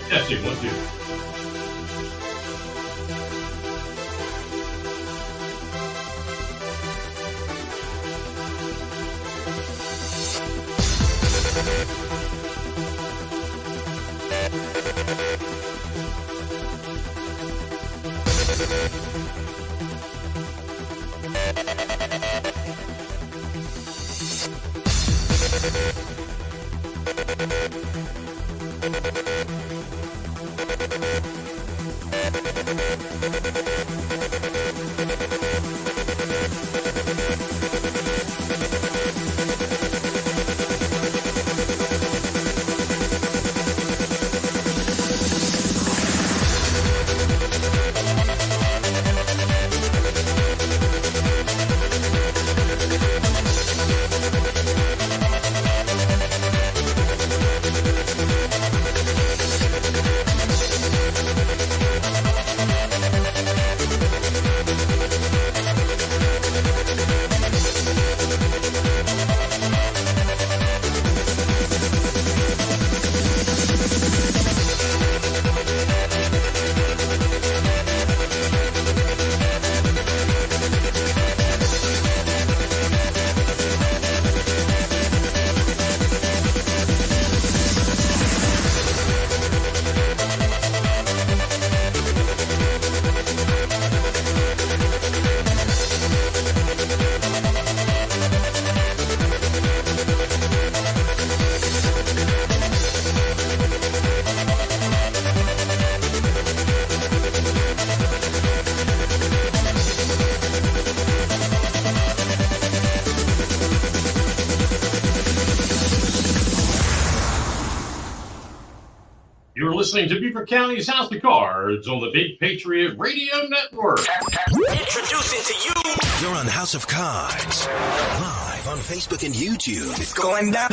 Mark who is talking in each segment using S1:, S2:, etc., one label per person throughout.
S1: Testing, 1, 2. You're listening to Beaufort County's House of Cards on the Big Patriot Radio Network.
S2: Introducing to you.
S3: You're on House of Cards. Live on Facebook and YouTube.
S2: It's going down.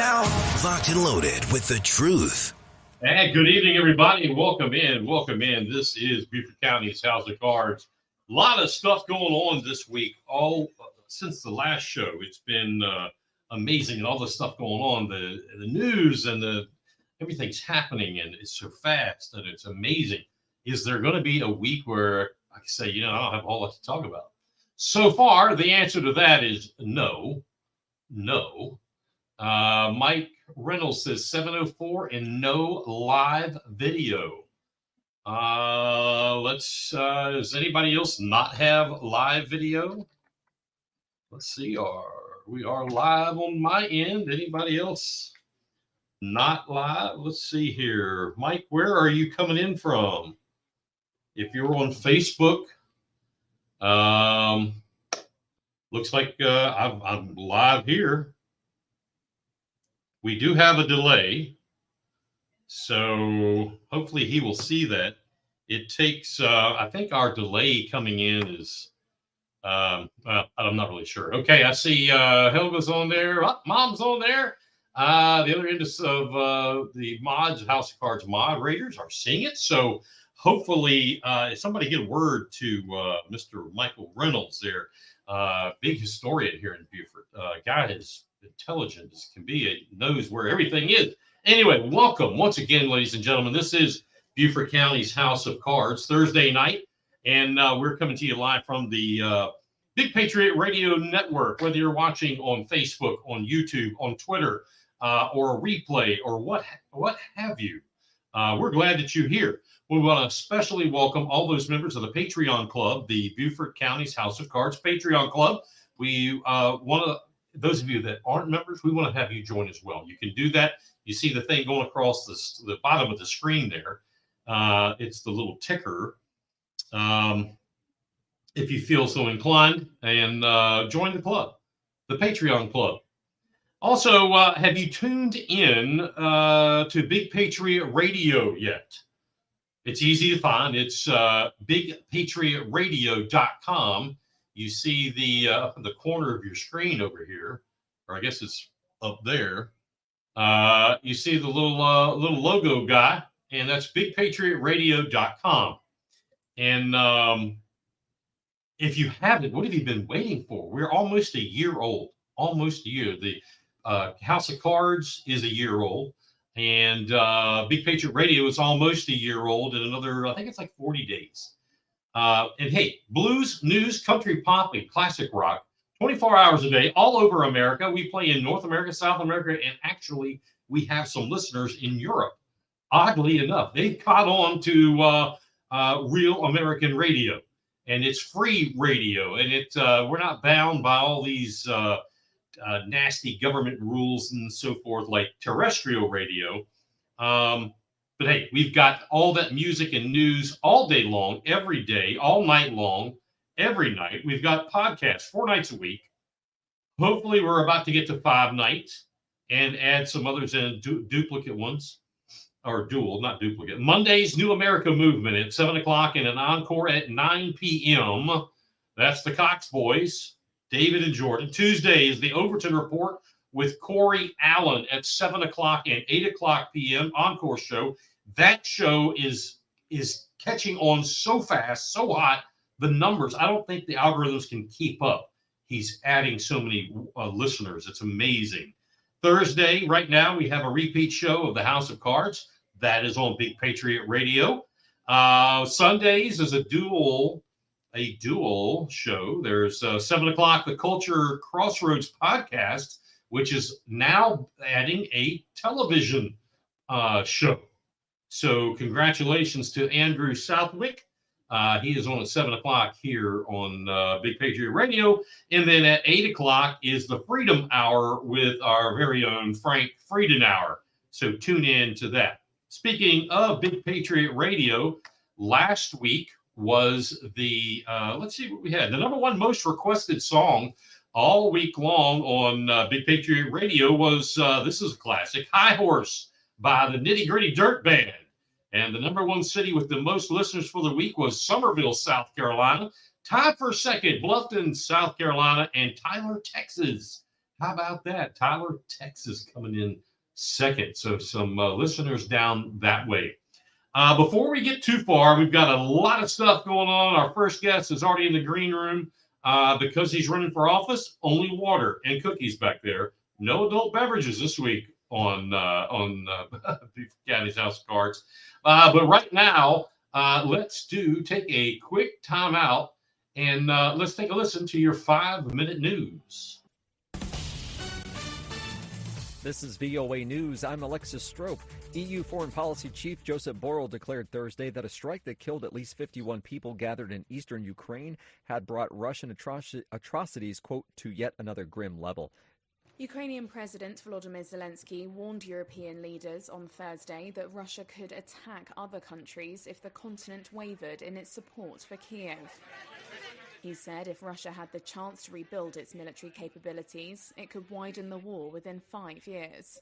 S3: Locked and loaded with the truth.
S1: And good evening, everybody. Welcome in. This is Beaufort County's House of Cards. A lot of stuff going on this week. All since the last show. It's been amazing, and all the stuff going on. The news and everything's happening, and it's so fast, and it's amazing. Is there going to be a week where I can say, I don't have a whole lot to talk about? So far, the answer to that is no. Mike Reynolds says 7:04 and no live video. Does anybody else not have live video? Let's see. We are live on my end. Anybody else not live? Let's see here. Mike, where are you coming in from? If you're on Facebook, looks like I'm live here. We do have a delay, so hopefully he will see that. It takes, I think our delay coming in is, I'm not really sure. Okay, I see Helga's on there. Mom's on there. The other end of the mods, House of Cards moderators are seeing it. So hopefully, somebody get word to Mr. Michael Reynolds there, big historian here in Beaufort. Guy is intelligent as can be. He knows where everything is. Anyway, welcome once again, ladies and gentlemen. This is Beaufort County's House of Cards, Thursday night, and we're coming to you live from the Big Patriot Radio Network, whether you're watching on Facebook, on YouTube, on Twitter, or a replay, or what have you. We're glad that you're here. We want to especially welcome all those members of the Patreon Club, the Beaufort County's House of Cards Patreon Club. We want to, those of you that aren't members, we want to have you join as well. You can do that. You see the thing going across the bottom of the screen there. It's the little ticker. If you feel so inclined, and join the club, the Patreon Club. Also, have you tuned in to Big Patriot Radio yet? It's easy to find. It's bigpatriotradio.com. You see the up in the corner of your screen over here, or I guess it's up there. You see the little logo guy, and that's bigpatriotradio.com. And if you haven't, what have you been waiting for? We're almost a year old. Almost a year. The House of Cards is a year old. And Big Patriot Radio is almost a year old in another, I think it's like 40 days. And hey, blues, news, country, pop, and classic rock, 24 hours a day, all over America. We play in North America, South America, and actually we have some listeners in Europe. Oddly enough, they've caught on to real American radio. And it's free radio. And we're not bound by all these nasty government rules and so forth like terrestrial radio. But hey, we've got all that music and news all day long, every day, all night long, every night. We've got podcasts 4 nights a week. Hopefully we're about to get to 5 nights and add some others in, duplicate ones, or dual, not duplicate. Monday's New America Movement at 7 o'clock and an encore at 9 p.m. That's the Cox Boys. David and Jordan. Tuesday is the Overton Report with Corey Allen at 7 o'clock and 8 o'clock p.m. encore show. That show is catching on so fast, so hot. The numbers, I don't think the algorithms can keep up. He's adding so many listeners. It's amazing. Thursday, right now, we have a repeat show of the House of Cards. That is on Big Patriot Radio. Sundays is a dual show. There's 7 o'clock, the Culture Crossroads podcast, which is now adding a television show. So congratulations to Andrew Southwick. He is on at 7 o'clock here on Big Patriot Radio. And then at 8 o'clock is the Freedom Hour with our very own Frank Friedenauer. So tune in to that. Speaking of Big Patriot Radio, last week was the, let's see what we had. The number 1 most requested song all week long on Big Patriot Radio was, this is a classic, High Horse by the Nitty Gritty Dirt Band. And the number 1 city with the most listeners for the week was Summerville, South Carolina. Tied for second, Bluffton, South Carolina, and Tyler, Texas. How about that? Tyler, Texas coming in second. So some listeners down that way. Before we get too far, we've got a lot of stuff going on. Our first guest is already in the green room because he's running for office. Only water and cookies back there. No adult beverages this week on Beaufort County's House of Cards. But right now, let's take a quick time out and let's take a listen to your 5-minute news.
S4: This is VOA News. I'm Alexis Strope. EU Foreign Policy Chief Joseph Borrell declared Thursday that a strike that killed at least 51 people gathered in eastern Ukraine had brought Russian atrocities, quote, to yet another grim level.
S5: Ukrainian President Volodymyr Zelensky warned European leaders on Thursday that Russia could attack other countries if the continent wavered in its support for Kiev. He said if Russia had the chance to rebuild its military capabilities, it could widen the war within 5 years.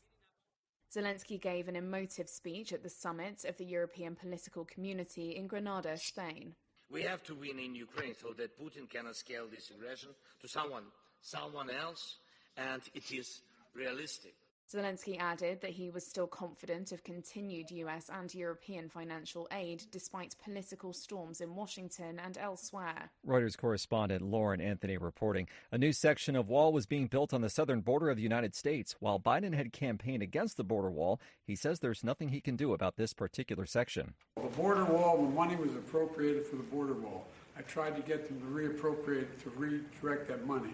S5: Zelensky gave an emotive speech at the summit of the European political community in Granada, Spain.
S6: We have to win in Ukraine so that Putin cannot scale this aggression to someone else, and it is realistic.
S5: Zelensky added that he was still confident of continued US and European financial aid despite political storms in Washington and elsewhere.
S4: Reuters correspondent Lauren Anthony reporting a new section of wall was being built on the southern border of the United States. While Biden had campaigned against the border wall, he says there's nothing he can do about this particular section.
S7: The border wall, the money was appropriated for the border wall. I tried to get them to reappropriate, to redirect that money.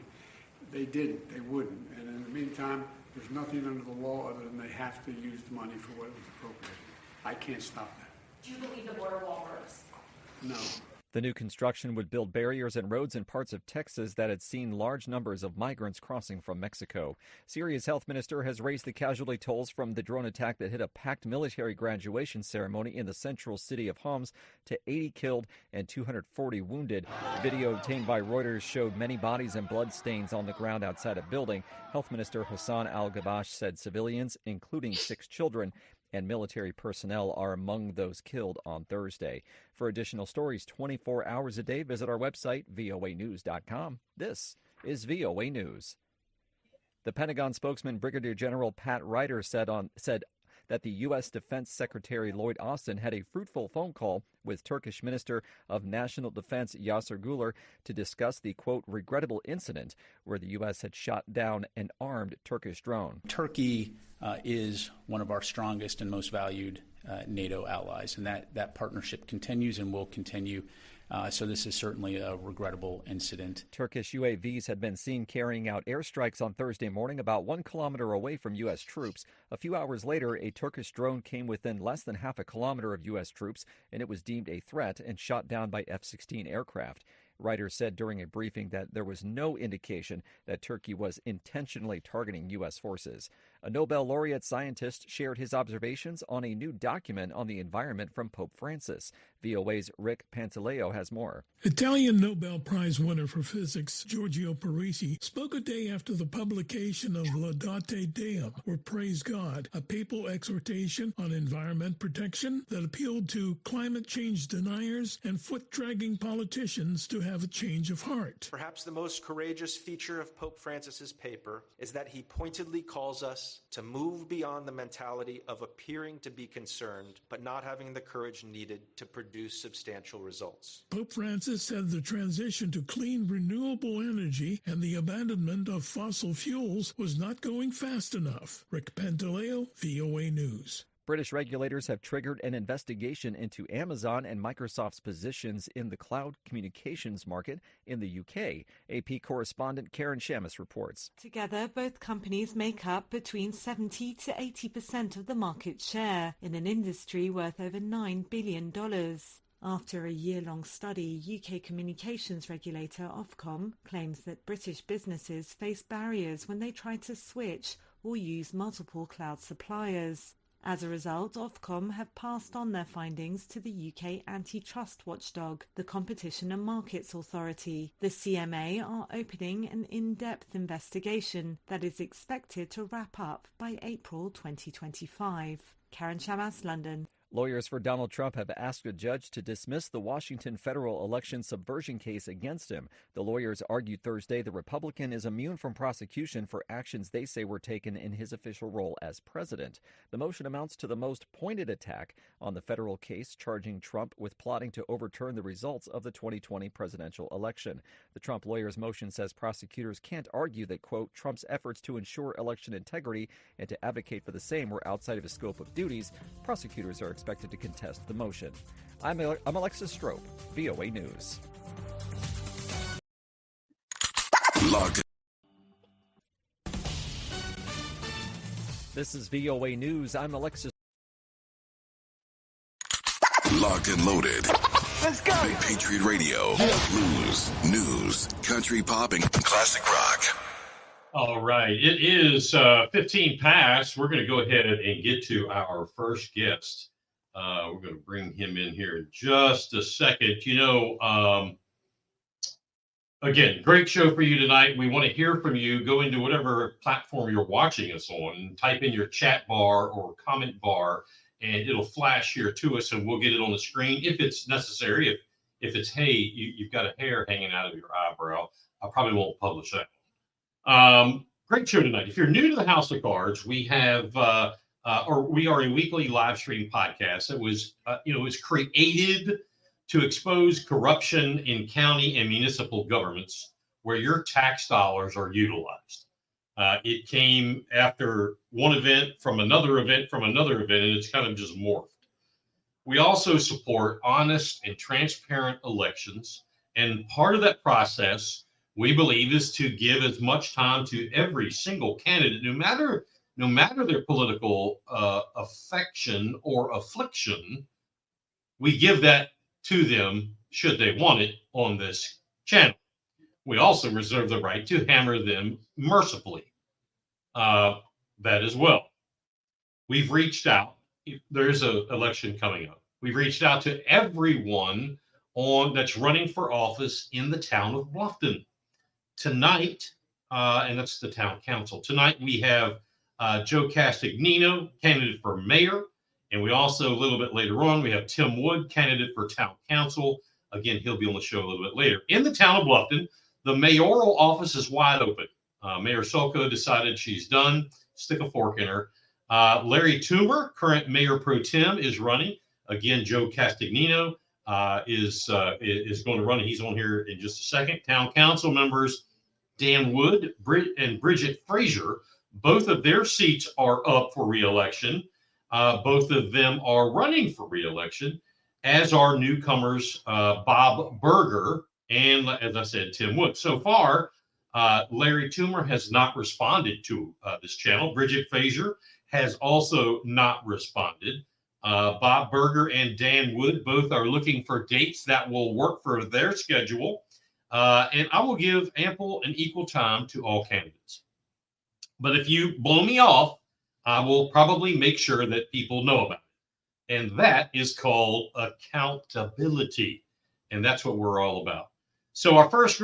S7: They didn't. They wouldn't. And in the meantime, there's nothing under the law other than they have to use the money for what it was appropriated. I can't stop that.
S8: Do you believe the border wall works?
S7: No.
S4: The new construction would build barriers and roads in parts of Texas that had seen large numbers of migrants crossing from Mexico. Syria's health minister has raised the casualty tolls from the drone attack that hit a packed military graduation ceremony in the central city of Homs to 80 killed and 240 wounded. Video obtained by Reuters showed many bodies and blood stains on the ground outside a building. Health Minister Hassan al-Gabash said civilians, including 6 children, and military personnel are among those killed on Thursday. For additional stories 24 hours a day, visit our website, voanews.com. This is VOA News. The Pentagon spokesman Brigadier General Pat Ryder said that the U.S. Defense Secretary Lloyd Austin had a fruitful phone call with Turkish Minister of National Defense Yasir Güler to discuss the, quote, regrettable incident where the U.S. had shot down an armed Turkish drone.
S9: Turkey is one of our strongest and most valued NATO allies, and that partnership continues and will continue. So this is certainly a regrettable incident.
S4: Turkish UAVs had been seen carrying out airstrikes on Thursday morning about 1 kilometer away from U.S. troops. A few hours later, a Turkish drone came within less than half a kilometer of U.S. troops, and it was deemed a threat and shot down by F-16 aircraft. Ryder said during a briefing that there was no indication that Turkey was intentionally targeting U.S. forces. A Nobel laureate scientist shared his observations on a new document on the environment from Pope Francis. VOA's Rick Pantaleo has more.
S10: Italian Nobel Prize winner for physics Giorgio Parisi spoke a day after the publication of Laudate Deum, or Praise God, a papal exhortation on environment protection that appealed to climate change deniers and foot-dragging politicians to have a change of heart.
S11: Perhaps the most courageous feature of Pope Francis's paper is that he pointedly calls us to move beyond the mentality of appearing to be concerned, but not having the courage needed to produce substantial results.
S10: Pope Francis said the transition to clean, renewable energy and the abandonment of fossil fuels was not going fast enough. Rick Pantaleo, VOA News.
S4: British regulators have triggered an investigation into Amazon and Microsoft's positions in the cloud communications market in the UK. AP correspondent Karen Shamus reports.
S12: Together, both companies make up between 70 to 80% of the market share in an industry worth over $9 billion. After a year-long study, UK communications regulator Ofcom claims that British businesses face barriers when they try to switch or use multiple cloud suppliers. As a result, Ofcom have passed on their findings to the UK antitrust watchdog, the Competition and Markets Authority. The CMA are opening an in-depth investigation that is expected to wrap up by April 2025. Karen Shamas, London.
S4: Lawyers for Donald Trump have asked a judge to dismiss the Washington federal election subversion case against him. The lawyers argued Thursday the Republican is immune from prosecution for actions they say were taken in his official role as president. The motion amounts to the most pointed attack on the federal case, charging Trump with plotting to overturn the results of the 2020 presidential election. The Trump lawyers' motion says prosecutors can't argue that, quote, Trump's efforts to ensure election integrity and to advocate for the same were outside of his scope of duties. Prosecutors are expected to contest the motion. I'm Alexis Strope, VOA News. This is VOA News. I'm Alexis.
S3: Locked and loaded.
S2: Let's go.
S3: Big Patriot Radio. Blues, news, country pop, and classic rock.
S1: All right. It is 15 past. We're going to go ahead and get to our first guest. We're going to bring him in here in just a second. You know, again, great show for you tonight. We want to hear from you. Go into whatever platform you're watching us on, type in your chat bar or comment bar, and it'll flash here to us, and we'll get it on the screen if it's necessary. If it's, hey, you've got a hair hanging out of your eyebrow, I probably won't publish that. Great show tonight. If you're new to the House of Cards, we have, we are a weekly live stream podcast that was, it was created to expose corruption in county and municipal governments where your tax dollars are utilized. It came after one event from another event from another event, and it's kind of just morphed. We also support honest and transparent elections. And part of that process, we believe, is to give as much time to every single candidate, no matter their political affection or affliction. We give that to them should they want it on this channel. We also reserve the right to hammer them mercifully. That as well. We've reached out. There's an election coming up. We've reached out to everyone that's running for office in the town of Bluffton. Tonight, and that's the town council. Tonight we have Joe Castagnino, candidate for mayor. And we also, a little bit later on, we have Tim Wood, candidate for town council. Again, he'll be on the show a little bit later. In the town of Bluffton, the mayoral office is wide open. Mayor Solko decided she's done. Stick a fork in her. Larry Toomer, current mayor pro tem, is running. Again, Joe Castagnino is going to run. He's on here in just a second. Town council members Dan Wood and Bridget Frazier, both of their seats are up for re-election. Both of them are running for re-election, as are newcomers Bob Berger and, as I said, Tim Wood. So far, Larry Toomer has not responded to this channel. Bridget Frazier has also not responded. Bob Berger and Dan Wood both are looking for dates that will work for their schedule. And I will give ample and equal time to all candidates. But if you blow me off, I will probably make sure that people know about it. And that is called accountability. And that's what we're all about. So our first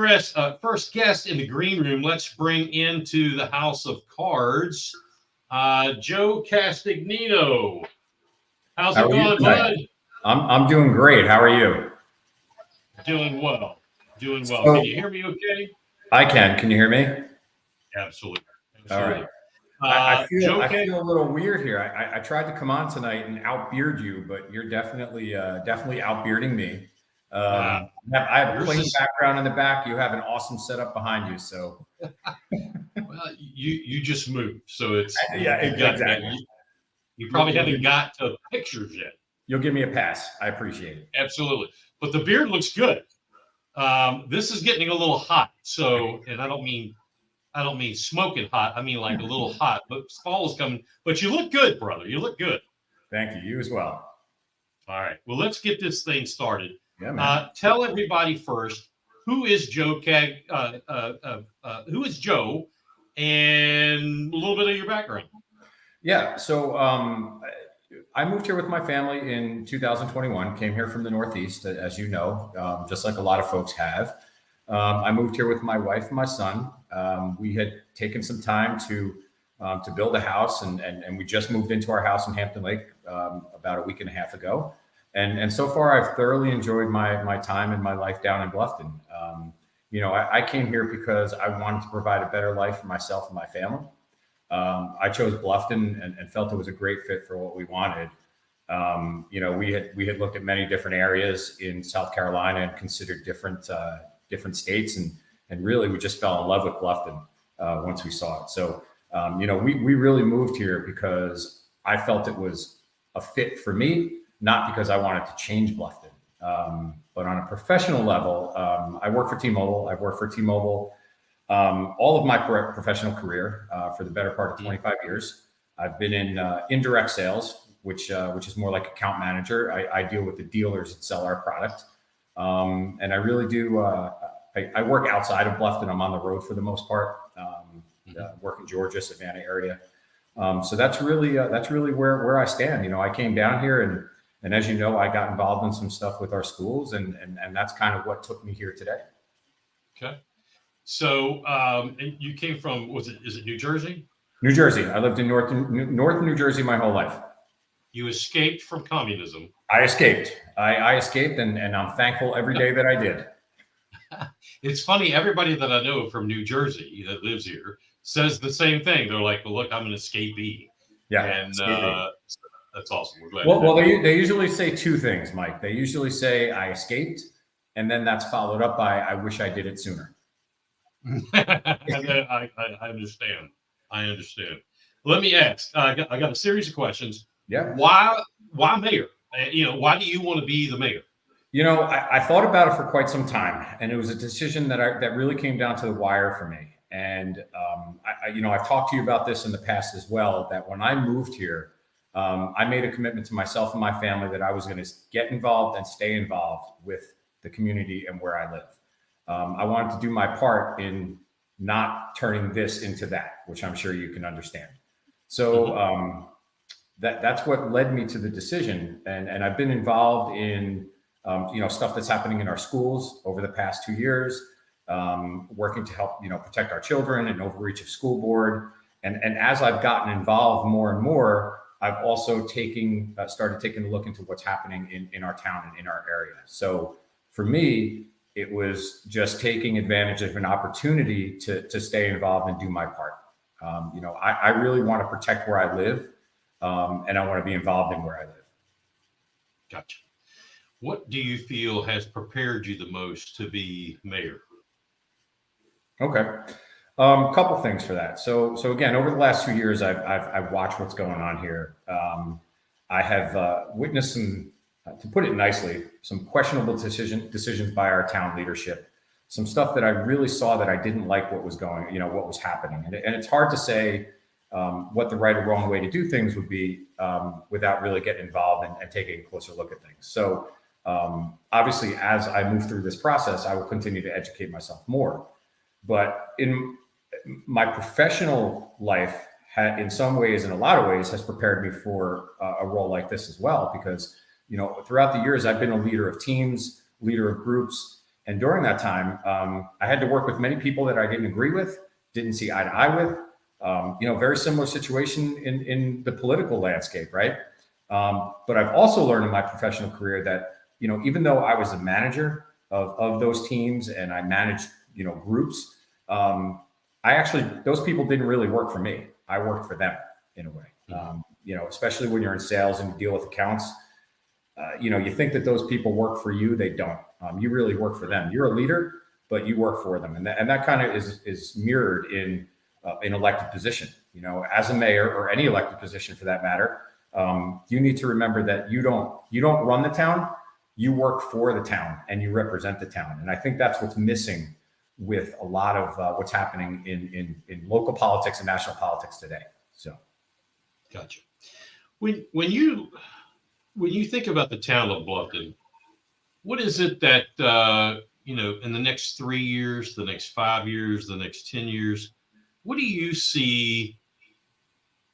S1: guest in the green room, let's bring into the House of Cards, Joe Castagnino. How's it going, bud?
S13: I'm doing great. How are you?
S1: Doing well. Doing well.
S13: So,
S1: can you hear me okay?
S13: I can. Can you hear me?
S1: Absolutely.
S13: All right. I feel a little weird here. I tried to come on tonight and outbeard you, but you're definitely outbearding me. I have a clean background in the back. You have an awesome setup behind you. So,
S1: well, you just moved, so it's
S13: exactly.
S1: You probably haven't got to pictures yet.
S13: You'll give me a pass. I appreciate it.
S1: Absolutely, but the beard looks good. This is getting a little hot. So, and I don't mean smoking hot. I mean like a little hot. But fall is coming. But you look good, brother. You look good.
S13: Thank you. You as well.
S1: All right. Well, let's get this thing started.
S13: Yeah, man.
S1: Tell everybody first, who is Joe who is Joe, and a little bit of your background.
S13: Yeah. So I moved here with my family in 2021. Came here from the Northeast, as you know, just like a lot of folks have. I moved here with my wife and my son. We had taken some time to build a house, and we just moved into our house in Hampton Lake about a week and a half ago. And so far, I've thoroughly enjoyed my time and my life down in Bluffton. I came here because I wanted to provide a better life for myself and my family. I chose Bluffton and felt it was a great fit for what we wanted. We had looked at many different areas in South Carolina and considered different states, and really we just fell in love with Bluffton once we saw it. So, we really moved here because I felt it was a fit for me, not because I wanted to change Bluffton. But on a professional level, I work for T-Mobile. I've worked for T-Mobile all of my professional career for the better part of 25 years. I've been in indirect sales, which is more like account manager. I deal with the dealers that sell our product. And I really do. I work outside of Bluffton. I'm on the road for the most part. Work in Georgia, Savannah area. So that's really where I stand. I came down here and as you know, I got involved in some stuff with our schools, and that's kind of what took me here today.
S1: Okay. So and you came from, is it New Jersey?
S13: New Jersey. I lived in North New Jersey my whole life.
S1: You escaped from communism.
S13: I escaped. I escaped, and I'm thankful every day that I did.
S1: It's funny. Everybody that I know from New Jersey that lives here says the same thing. They're like, well, look, I'm an escapee.
S13: Yeah.
S1: And that's awesome. We're glad.
S13: Well, they usually say two things, Mike. They usually say I escaped, and then that's followed up by I wish I did it sooner.
S1: I understand. I understand. Let me ask. I got a series of questions.
S13: Yeah.
S1: Why mayor? Why do you want to be the mayor?
S13: I thought about it for quite some time, and it was a decision that really came down to the wire for me. And I've talked to you about this in the past as well. That when I moved here, I made a commitment to myself and my family that I was going to get involved and stay involved with the community and where I live. I wanted to do my part in not turning this into that, which I'm sure you can understand. So that's what led me to the decision. And I've been involved in, stuff that's happening in our schools over the past 2 years, working to help, protect our children and overreach of school board. And as I've gotten involved more and more, I've also started taking a look into what's happening in our town and in our area. So for me, it was just taking advantage of an opportunity to stay involved and do my part. I really want to protect where I live, and I want to be involved in where I live.
S1: Gotcha. What do you feel has prepared you the most to be mayor?
S13: Okay. A couple things for that. So again, over the last 2 years, I've watched what's going on here. I have witnessed some, to put it nicely, some questionable decisions by our town leadership. Some stuff that I really saw that I didn't like what was what was happening. And it's hard to say what the right or wrong way to do things would be without really getting involved and taking a closer look at things. So obviously, as I move through this process, I will continue to educate myself more. But in my professional life, in some ways, in a lot of ways, has prepared me for a role like this as well. Because, throughout the years, I've been a leader of teams, leader of groups. And during that time, I had to work with many people that I didn't agree with, didn't see eye to eye with. Very similar situation in the political landscape, right? But I've also learned in my professional career that, even though I was a manager of those teams and I managed, groups, those people didn't really work for me. I worked for them in a way. Especially when you're in sales and you deal with accounts, you think that those people work for you. They don't. You really work for them. You're a leader, but you work for them. And that kind of is mirrored in an elected position. As a mayor or any elected position for that matter, you need to remember that you don't run the town. You work for the town and you represent the town. And I think that's what's missing with a lot of what's happening in local politics and national politics today. So,
S1: gotcha. When you think about the town of Bluffton, what is it that in the next 3 years, the next 5 years, the next 10 years, what do you see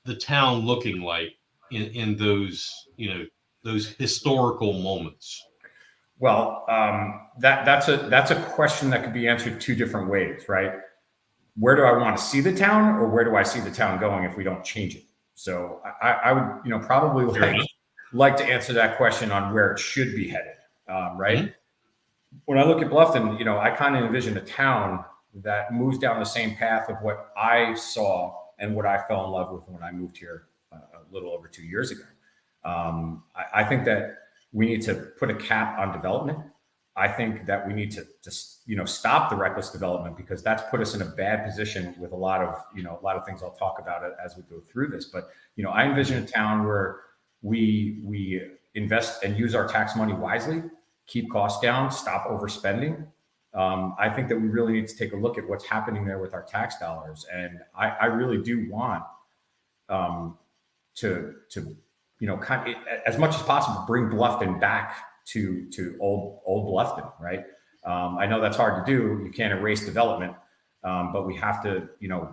S1: the town looking like in those historical moments?
S13: Well, that's a question that could be answered two different ways, right? Where do I want to see the town, or where do I see the town going if we don't change it? So I would, probably like to answer that question on where it should be headed, right? Mm-hmm. When I look at Bluffton, I kind of envision a town that moves down the same path of what I saw and what I fell in love with when I moved here a little over 2 years ago. I think that we need to put a cap on development. I think that we need to stop the reckless development, because that's put us in a bad position with a lot of things I'll talk about as we go through this. But, I envision a town where we invest and use our tax money wisely, keep costs down, stop overspending. I think that we really need to take a look at what's happening there with our tax dollars. And I really do want to kind of, as much as possible, bring Bluffton back to old Bluffton, right? I know that's hard to do. You can't erase development, but we have to,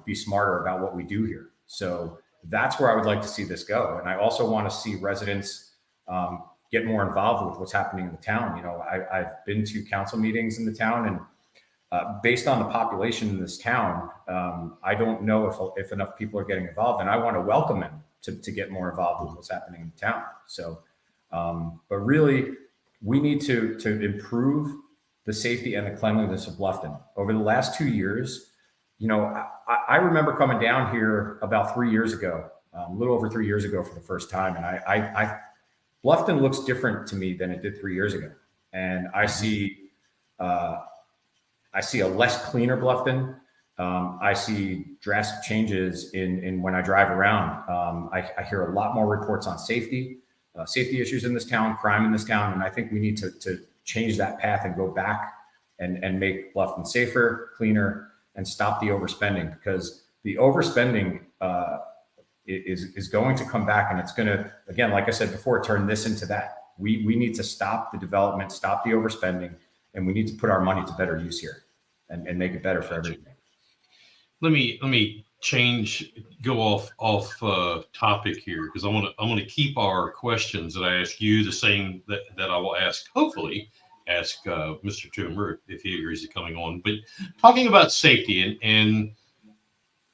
S13: be smarter about what we do here. So that's where I would like to see this go. And I also want to see residents get more involved with what's happening in the town. I've been to council meetings in the town, and based on the population in this town, I don't know if enough people are getting involved, and I want to welcome them to get more involved with what's happening in town. So, but really, we need to improve the safety and the cleanliness of Bluffton. Over the last 2 years, I remember coming down here about 3 years ago, a little over 3 years ago for the first time. And Bluffton looks different to me than it did 3 years ago. And I see a less cleaner Bluffton. I see drastic changes in when I drive around. I hear a lot more reports on safety issues in this town, crime in this town. And I think we need to change that path and go back and make Bluffton safer, cleaner, and stop the overspending, because the overspending is going to come back, and it's going to, again, like I said before, turn this into that. We need to stop the development, stop the overspending, and we need to put our money to better use here and make it better for everything. Let
S1: me go off topic here, because I want to keep our questions that I ask you the same that I will hopefully ask Mr. Toomer if he agrees to coming on. But talking about safety, and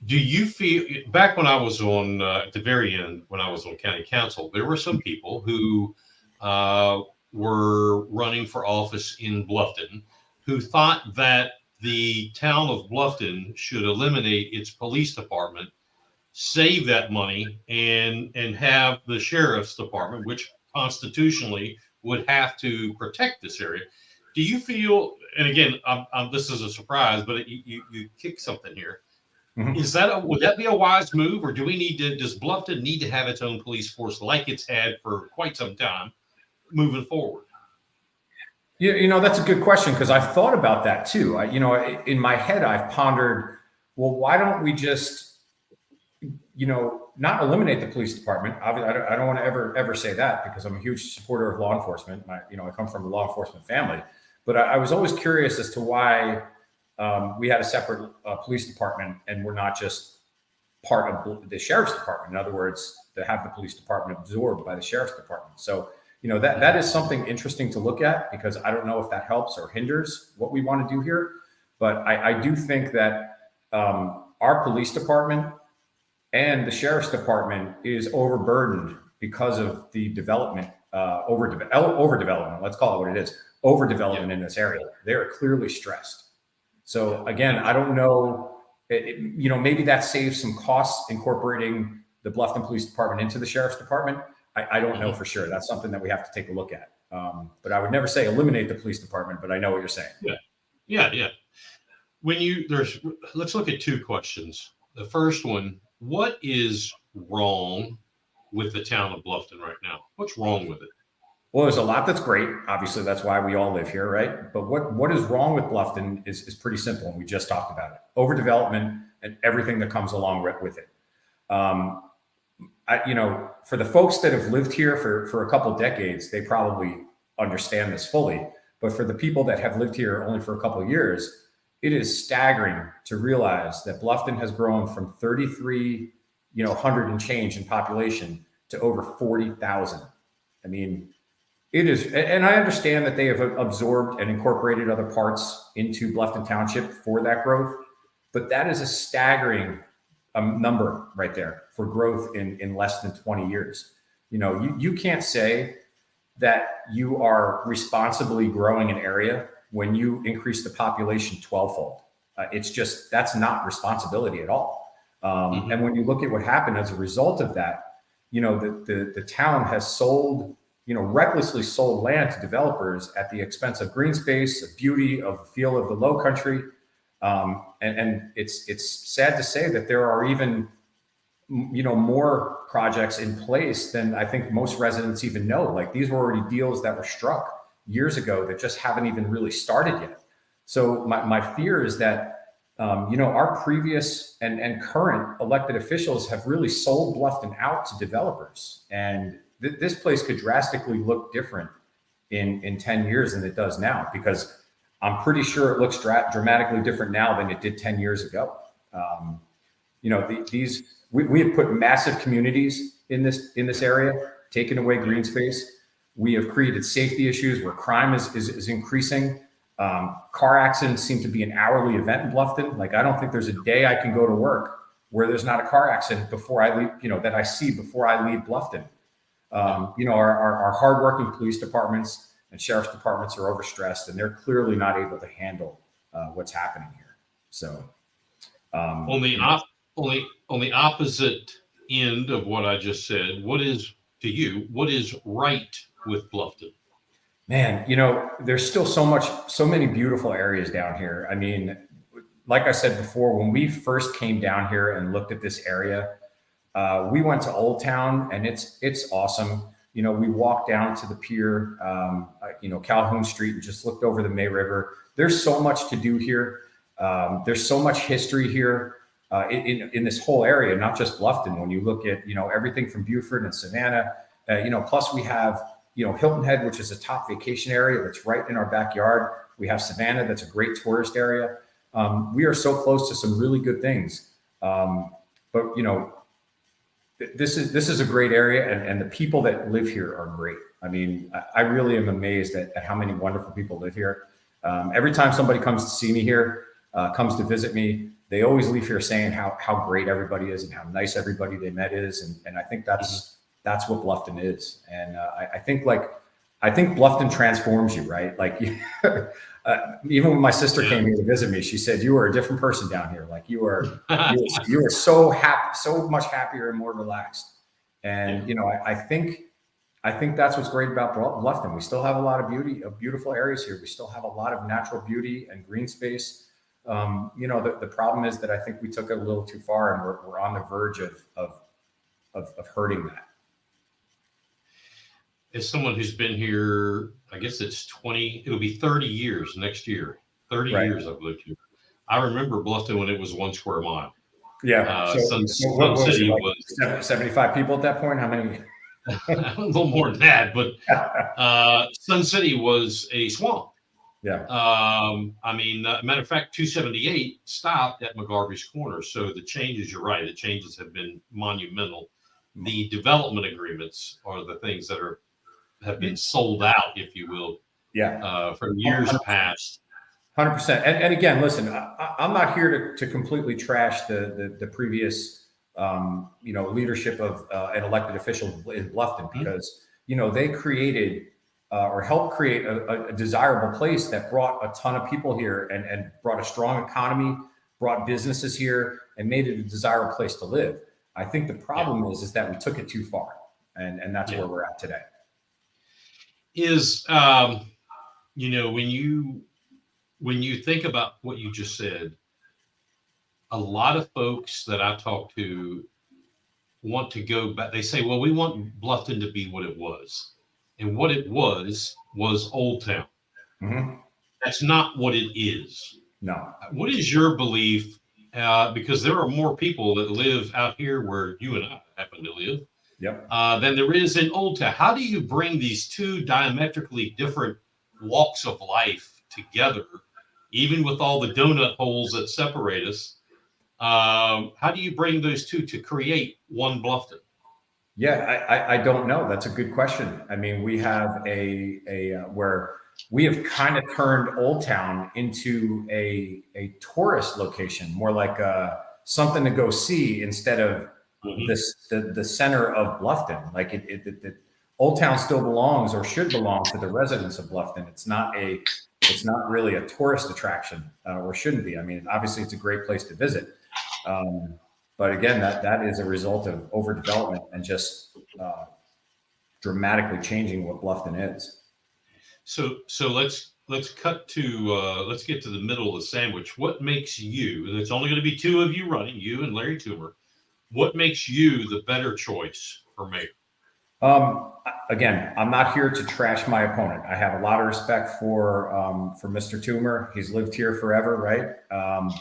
S1: do you feel, back when I was on at the very end, when I was on county council, there were some people who were running for office in Bluffton who thought that the town of Bluffton should eliminate its police department, save that money, and have the sheriff's department, which constitutionally would have to protect this area. Do you feel, and again, this is a surprise, but you kick something here. Mm-hmm. Would that be a wise move, or does Bluffton need to have its own police force like it's had for quite some time moving forward?
S13: That's a good question, because I've thought about that too. In my head, I've pondered, well, why don't we just, not eliminate the police department? Obviously, I don't want to ever say that, because I'm a huge supporter of law enforcement. I come from a law enforcement family, but I was always curious as to why we had a separate police department and we're not just part of the sheriff's department. In other words, to have the police department absorbed by the sheriff's department. So, that is something interesting to look at, because I don't know if that helps or hinders what we want to do here. But I do think that our police department and the sheriff's department is overburdened because of the development, overdevelopment. Let's call it what it is. Overdevelopment in this area. They are clearly stressed. So again, I don't know, maybe that saves some costs incorporating the Bluffton Police Department into the sheriff's department. I don't know for sure. That's something that we have to take a look at. But I would never say eliminate the police department, but I know what you're saying.
S1: Yeah. Let's look at two questions. The first one, what is wrong with the town of Bluffton right now? What's wrong with it?
S13: Well, there's a lot that's great. Obviously, that's why we all live here, right? But what is wrong with Bluffton is pretty simple, and we just talked about it. Overdevelopment and everything that comes along with it. For the folks that have lived here for a couple of decades, they probably understand this fully. But for the people that have lived here only for a couple of years, it is staggering to realize that Bluffton has grown from 3,300 and change in population to over 40,000. I mean, it is, and I understand that they have absorbed and incorporated other parts into Bluffton Township for that growth, but that is a staggering number right there for growth in less than 20 years. You can't say that you are responsibly growing an area when you increase the population 12-fold. That's not responsibility at all. And when you look at what happened as a result of that, the town has recklessly sold land to developers at the expense of green space, of beauty, of the feel of the low country. And it's sad to say that there are even, more projects in place than I think most residents even know. Like, these were already deals that were struck years ago that just haven't even really started yet. So my fear is that, our previous and current elected officials have really sold Bluffton out to developers. And this place could drastically look different in 10 years than it does now, because I'm pretty sure it looks dramatically different now than it did 10 years ago. We have put massive communities in this area, taken away green space. We have created safety issues where crime is increasing. Car accidents seem to be an hourly event in Bluffton. Like, I don't think there's a day I can go to work where there's not a car accident before I leave, that I see before I leave Bluffton. Our hardworking police departments and sheriff's departments are overstressed, and they're clearly not able to handle what's happening here. So
S1: On the on the opposite end of what I just said, what is right with Bluffton?
S13: Man, there's still so many beautiful areas down here. I mean, like I said before, when we first came down here and looked at this area, we went to Old Town, and it's awesome. We walked down to the pier, Calhoun Street, and just looked over the May River. There's so much to do here. There's so much history here in this whole area, not just Bluffton. When you look at, everything from Beaufort and Savannah, plus we have, Hilton Head, which is a top vacation area that's right in our backyard. We have Savannah, that's a great tourist area. We are so close to some really good things. But this is a great area, and the people that live here are great. I mean, I really am amazed at how many wonderful people live here. Every time somebody comes to see me here, comes to visit me, they always leave here saying how great everybody is and how nice everybody they met is. And I think that's what Bluffton is. And I think Bluffton transforms you, right? Like even when my sister came here to visit me, she said, "You are a different person down here. Like you are so happy, so much happier and more relaxed." And I think that's what's great about Bluffton. We still have a lot of beautiful areas here. We still have a lot of natural beauty and green space. The problem is that I think we took it a little too far, and we're on the verge of hurting that.
S1: As someone who's been here, I guess it'll be 30 years next year. 30 years I've lived here. I remember Bluffton when it was 1 square mile.
S13: Yeah.
S1: Sun City was
S13: 75 people at that point. How many?
S1: A little more than that, but Sun City was a swamp.
S13: Yeah.
S1: Matter of fact, 278 stopped at McGarvey's Corner. So the changes, you're right, the changes have been monumental. The development agreements are the things that have been sold out, if you will.
S13: Yeah.
S1: From years past.
S13: 100%. And again, listen, I'm not here to completely trash the previous, leadership of an elected official in Bluffton, because, they created or helped create a desirable place that brought a ton of people here and brought a strong economy, brought businesses here, and made it a desirable place to live. I think the problem is that we took it too far, and that's where we're at today.
S1: When you think about what you just said, a lot of folks that I talk to want to go back. They say, well, we want Bluffton to be what it was. And what it was Old Town.
S13: Mm-hmm.
S1: That's not what it is.
S13: No.
S1: What is your belief? Because there are more people that live out here where you and I happen to live.
S13: Yep.
S1: Than there is in Old Town. How do you bring these two diametrically different walks of life together, even with all the donut holes that separate us? How do you bring those two to create one Bluffton?
S13: Yeah, I don't know. That's a good question. I mean, we have where we have kind of turned Old Town into a tourist location, more like something to go see instead of the center of Bluffton. Like Old Town still belongs or should belong to the residents of Bluffton. It's not really a tourist attraction, or shouldn't be. I mean, obviously it's a great place to visit. But again, that is a result of overdevelopment and just dramatically changing what Bluffton is.
S1: So let's cut to let's get to the middle of the sandwich. What makes you? And it's only going to be two of you running, you and Larry Toomer. What makes you the better choice for mayor?
S13: Again, I'm not here to trash my opponent. I have a lot of respect for Mr. Toomer. He's lived here forever, right?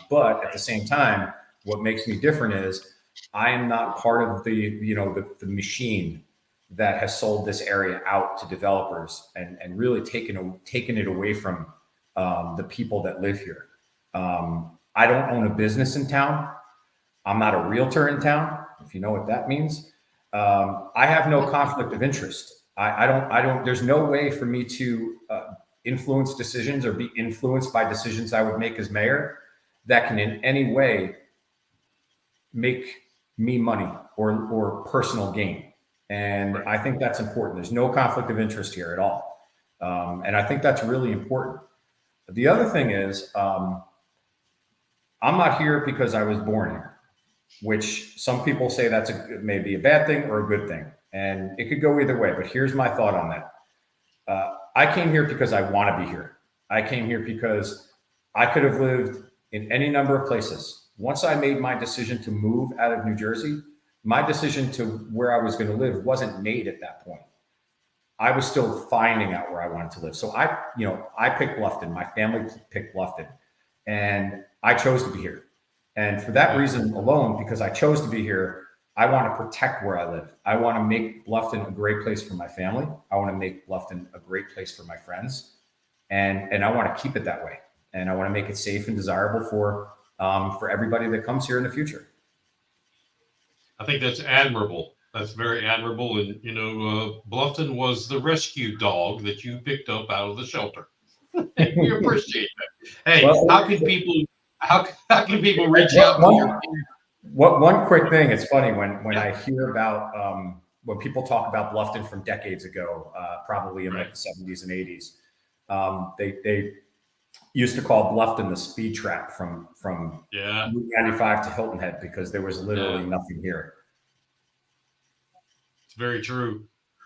S13: But at the same time, what makes me different is I am not part of the machine that has sold this area out to developers and really taken it away from the people that live here. I don't own a business in town. I'm not a realtor in town, if you know what that means. I have no conflict of interest. I don't, there's no way for me to influence decisions or be influenced by decisions I would make as mayor that can in any way make me money or personal gain. And I think that's important. There's no conflict of interest here at all. And I think that's really important. The other thing is, I'm I'm not here because I was born here, which some people say that's maybe a bad thing or a good thing. And it could go either way, but here's my thought on that. I came here because I want to be here. I came here because I could have lived in any number of places. Once I made my decision to move out of New Jersey, my decision to where I was going to live wasn't made at that point. I was still finding out where I wanted to live. So I picked Bluffton. My family picked Bluffton, and I chose to be here. And for that reason alone, because I chose to be here, I want to protect where I live. I want to make Bluffton a great place for my family. I want to make Bluffton a great place for my friends. And I want to keep it that way. And I want to make it safe and desirable for everybody that comes here in the future.
S1: I think that's admirable. That's very admirable. And, Bluffton was the rescue dog that you picked up out of the shelter. We appreciate that. Hey, well, how can people reach out to you?
S13: One quick thing. It's funny when I hear about when people talk about Bluffton from decades ago, probably in like the 70s and 80s. They used to call Bluffton the speed trap from Route 95 to Hilton Head because there was literally nothing here.
S1: It's very true.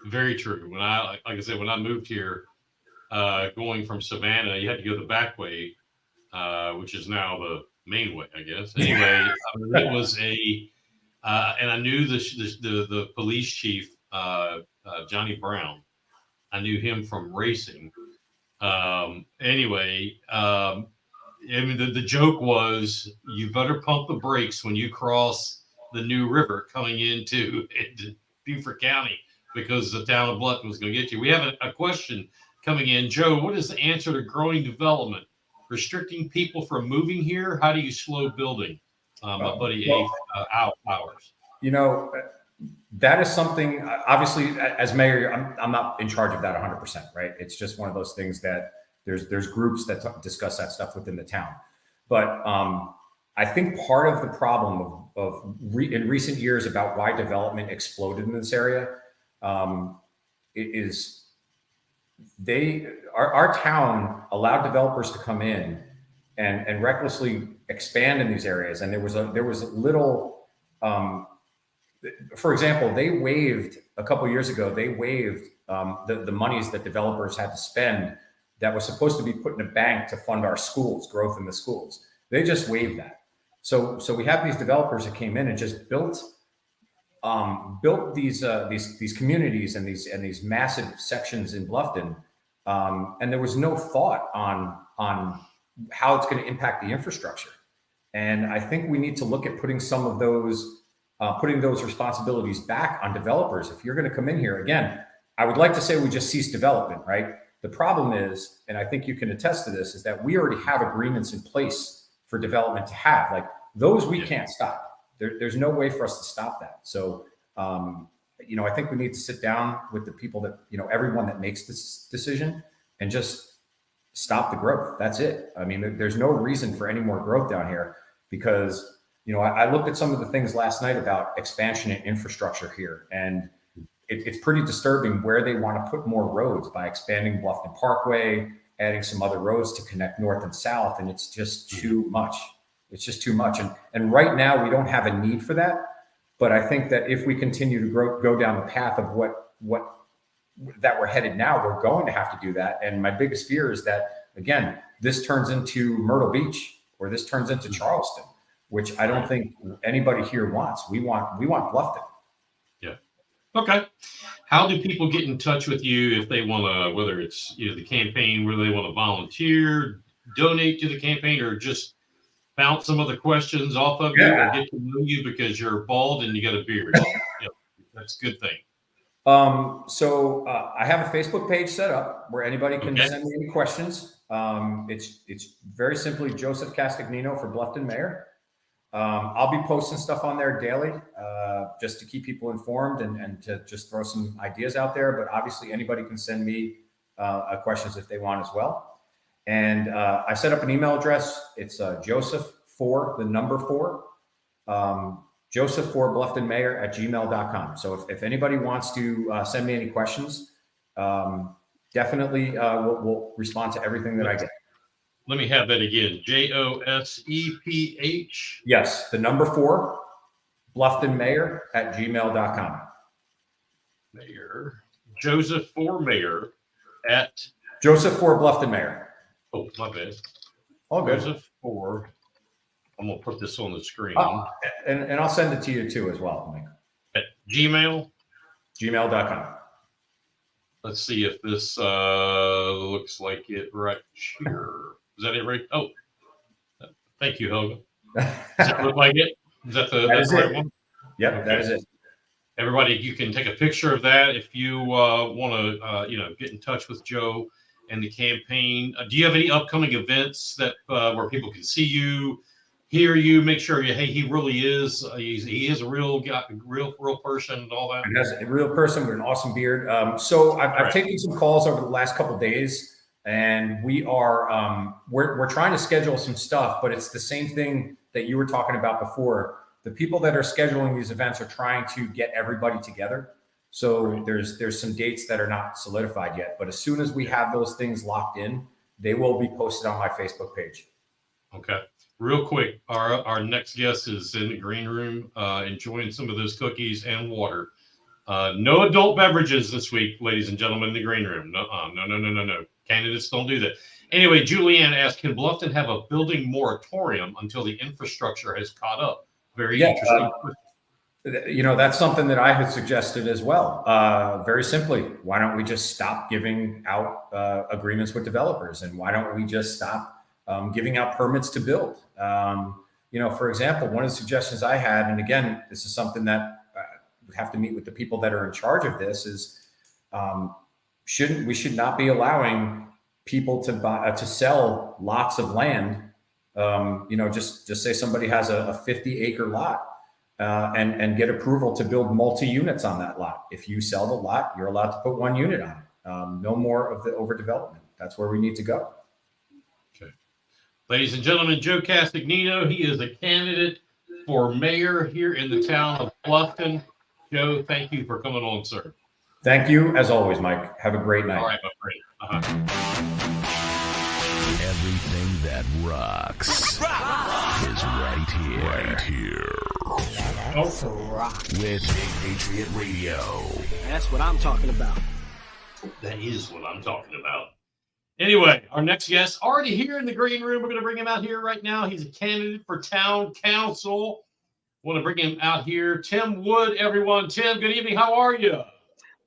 S1: Very true. When like I said, when I moved here, going from Savannah, you had to go the back way, which is now the main way, I guess. Anyway, it was and I knew the police chief, Johnny Brown. I knew him from racing. Anyway, I mean, the joke was you better pump the brakes when you cross the New River coming into Beaufort County because the town of Bluffton was going to get you. We have a question coming in. Joe, what is the answer to growing development? Restricting people from moving here? How do you slow building? My buddy Powers.
S13: That is something, obviously, as mayor, I'm not in charge of that 100%, right? It's just one of those things that there's groups that discuss that stuff within the town. But I think part of the problem in recent years about why development exploded in this area is our town allowed developers to come in and recklessly expand in these areas. And there was little, for example, they waived a couple of years ago, they waived the monies that developers had to spend that was supposed to be put in a bank to fund our schools, growth in the schools. They just waived that. So we have these developers that came in and just built these communities and these massive sections in Bluffton. And there was no thought on how it's going to impact the infrastructure. And I think we need to look at putting some of those, putting those responsibilities back on developers. If you're going to come in here, again, I would like to say we just cease development, right? The problem is, and I think you can attest to this, is that we already have agreements in place for development to have. Like those we can't stop. There's no way for us to stop that. So, I think we need to sit down with the people that, everyone that makes this decision and just stop the growth. That's it. I mean, there's no reason for any more growth down here because, I looked at some of the things last night about expansion and infrastructure here, and it's pretty disturbing where they want to put more roads by expanding Bluffton Parkway, adding some other roads to connect north and south. And it's just too much. It's just too much. And right now we don't have a need for that. But I think that if we continue to go down the path of what that we're headed now, we're going to have to do that. And my biggest fear is that, again, this turns into Myrtle Beach or this turns into Charleston, which I don't think anybody here wants. We want Bluffton.
S1: Yeah. Okay. How do people get in touch with you if they want to, whether it's the campaign, where they want to volunteer, donate to the campaign, or just bounce some of the questions off of you or get to know you because you're bald and you got a beard? That's a good thing.
S13: So I have a Facebook page set up where anybody can send me any questions. It's very simply Joseph Castagnino for Bluffton Mayor. I'll be posting stuff on there daily, just to keep people informed and to just throw some ideas out there. But obviously anybody can send me questions if they want as well. And I set up an email address. It's Joseph for the number 4, Joseph for Bluffton Mayor at gmail.com. So if anybody wants to send me any questions, definitely we'll respond to everything that I get.
S1: Let me have that again. JOSEPH.
S13: Yes, the number 4, BlufftonMayor@gmail.com.
S1: Mayor. Joseph for Mayor at
S13: Joseph for Bluffton Mayor.
S1: Oh, my bad.
S13: All good.
S1: Joseph for. I'm gonna put this on the screen.
S13: And I'll send it to you too as well, Mike.
S1: At Gmail.
S13: Gmail.com.
S1: Let's see if this looks like it right here. Is that it right? Oh, thank you, Helga. Does that look like it? Is that the right one?
S13: Yep,
S1: Okay.
S13: that is it.
S1: Everybody, you can take a picture of that if you want to, get in touch with Joe and the campaign. Do you have any upcoming events that where people can see you, hear you, make sure he really is he is a real guy, real person and all that?
S13: And as a real person with an awesome beard. So I've taken some calls over the last couple of days, and we are we're trying to schedule some stuff, but it's the same thing that you were talking about before. The people that are scheduling these events are trying to get everybody together. So there's some dates that are not solidified yet, but as soon as we have those things locked in, they will be posted on my Facebook page.
S1: Okay. Real quick, our next guest is in the green room, enjoying some of those cookies and water. No adult beverages this week, ladies and gentlemen, in the green room. No. Candidates don't do that. Anyway, Julianne asked, can Bluffton have a building moratorium until the infrastructure has caught up? Very interesting.
S13: That's something that I had suggested as well. Very simply, why don't we just stop giving out agreements with developers, and why don't we just stop giving out permits to build? For example, one of the suggestions I had, and again, this is something that we have to meet with the people that are in charge of this, is we should not be allowing people to sell lots of land. Just say somebody has a 50-acre lot and get approval to build multi-units on that lot. If you sell the lot, you're allowed to put 1 unit on it. No more of the overdevelopment. That's where we need to go.
S1: Okay. Ladies and gentlemen, Joe Castagnino, he is a candidate for mayor here in the town of Bluffton. Joe, thank you for coming on, sir.
S13: Thank you, as always, Mike. Have a great night.
S1: All right, my friend.
S3: Everything that rocks is right here. Right here.
S2: That's rock.
S3: With Big Patriot Radio.
S2: That's what I'm talking about.
S1: That is what I'm talking about. Anyway, our next guest already here in the green room. We're going to bring him out here right now. He's a candidate for town council. Want to bring him out here. Tim Wood, everyone. Tim, good evening. How are you?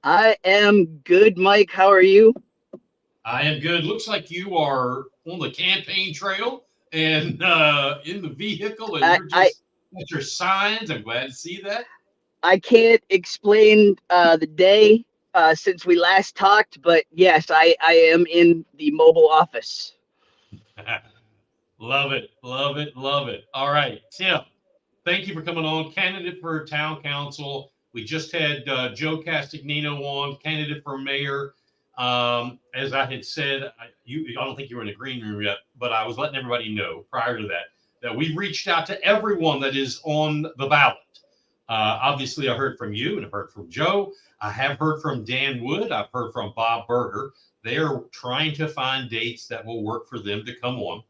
S14: I am good, Mike. How are you?
S1: I am good. Looks like you are on the campaign trail and in the vehicle, and you're just got your signs. I'm glad to see that.
S14: I can't explain the day since we last talked, but yes, I am in the mobile office.
S1: Love it. Love it. Love it. All right, Tim, thank you for coming on. Candidate for town council. We just had Joe Castagnino on, candidate for mayor. As I had said, I don't think you were in the green room yet, but I was letting everybody know prior to that we've reached out to everyone that is on the ballot. Obviously, I heard from you and I've heard from Joe. I have heard from Dan Wood. I've heard from Bob Berger. They are trying to find dates that will work for them to come on.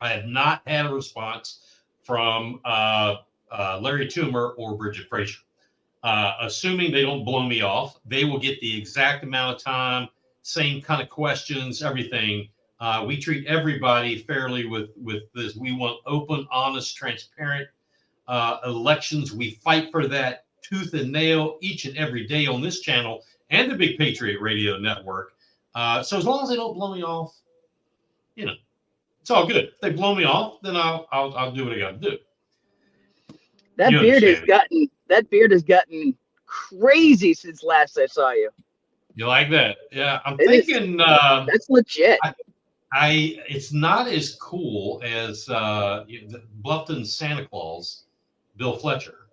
S1: I have not had a response from Larry Toomer or Bridget Frazier. Assuming they don't blow me off, they will get the exact amount of time, same kind of questions, everything. We treat everybody fairly with this. We want open, honest, transparent elections. We fight for that tooth and nail each and every day on this channel and the Big Patriot Radio Network. So as long as they don't blow me off, it's all good. If they blow me off, then I'll do what I got to do.
S14: That beard has gotten crazy since last I saw you.
S1: You like that? Yeah, I'm thinking
S14: that's legit.
S1: It's not as cool as Bluffton Santa Claus, Bill Fletcher.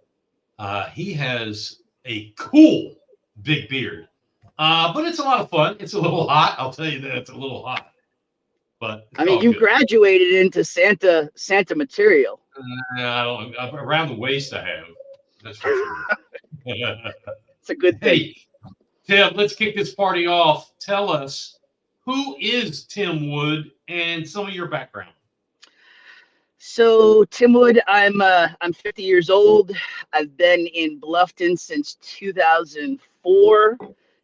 S1: He has a cool big beard, but it's a lot of fun. It's a little hot. I'll tell you that it's a little hot. But
S14: I mean, you graduated into Santa material.
S1: I don't. Around the waist, I have. That's for sure.
S14: It's a good thing.
S1: Hey, Tim, let's kick this party off. Tell us who is Tim Wood and some of your background?
S14: So Tim Wood, I'm 50 years old. I've been in Bluffton since 2004.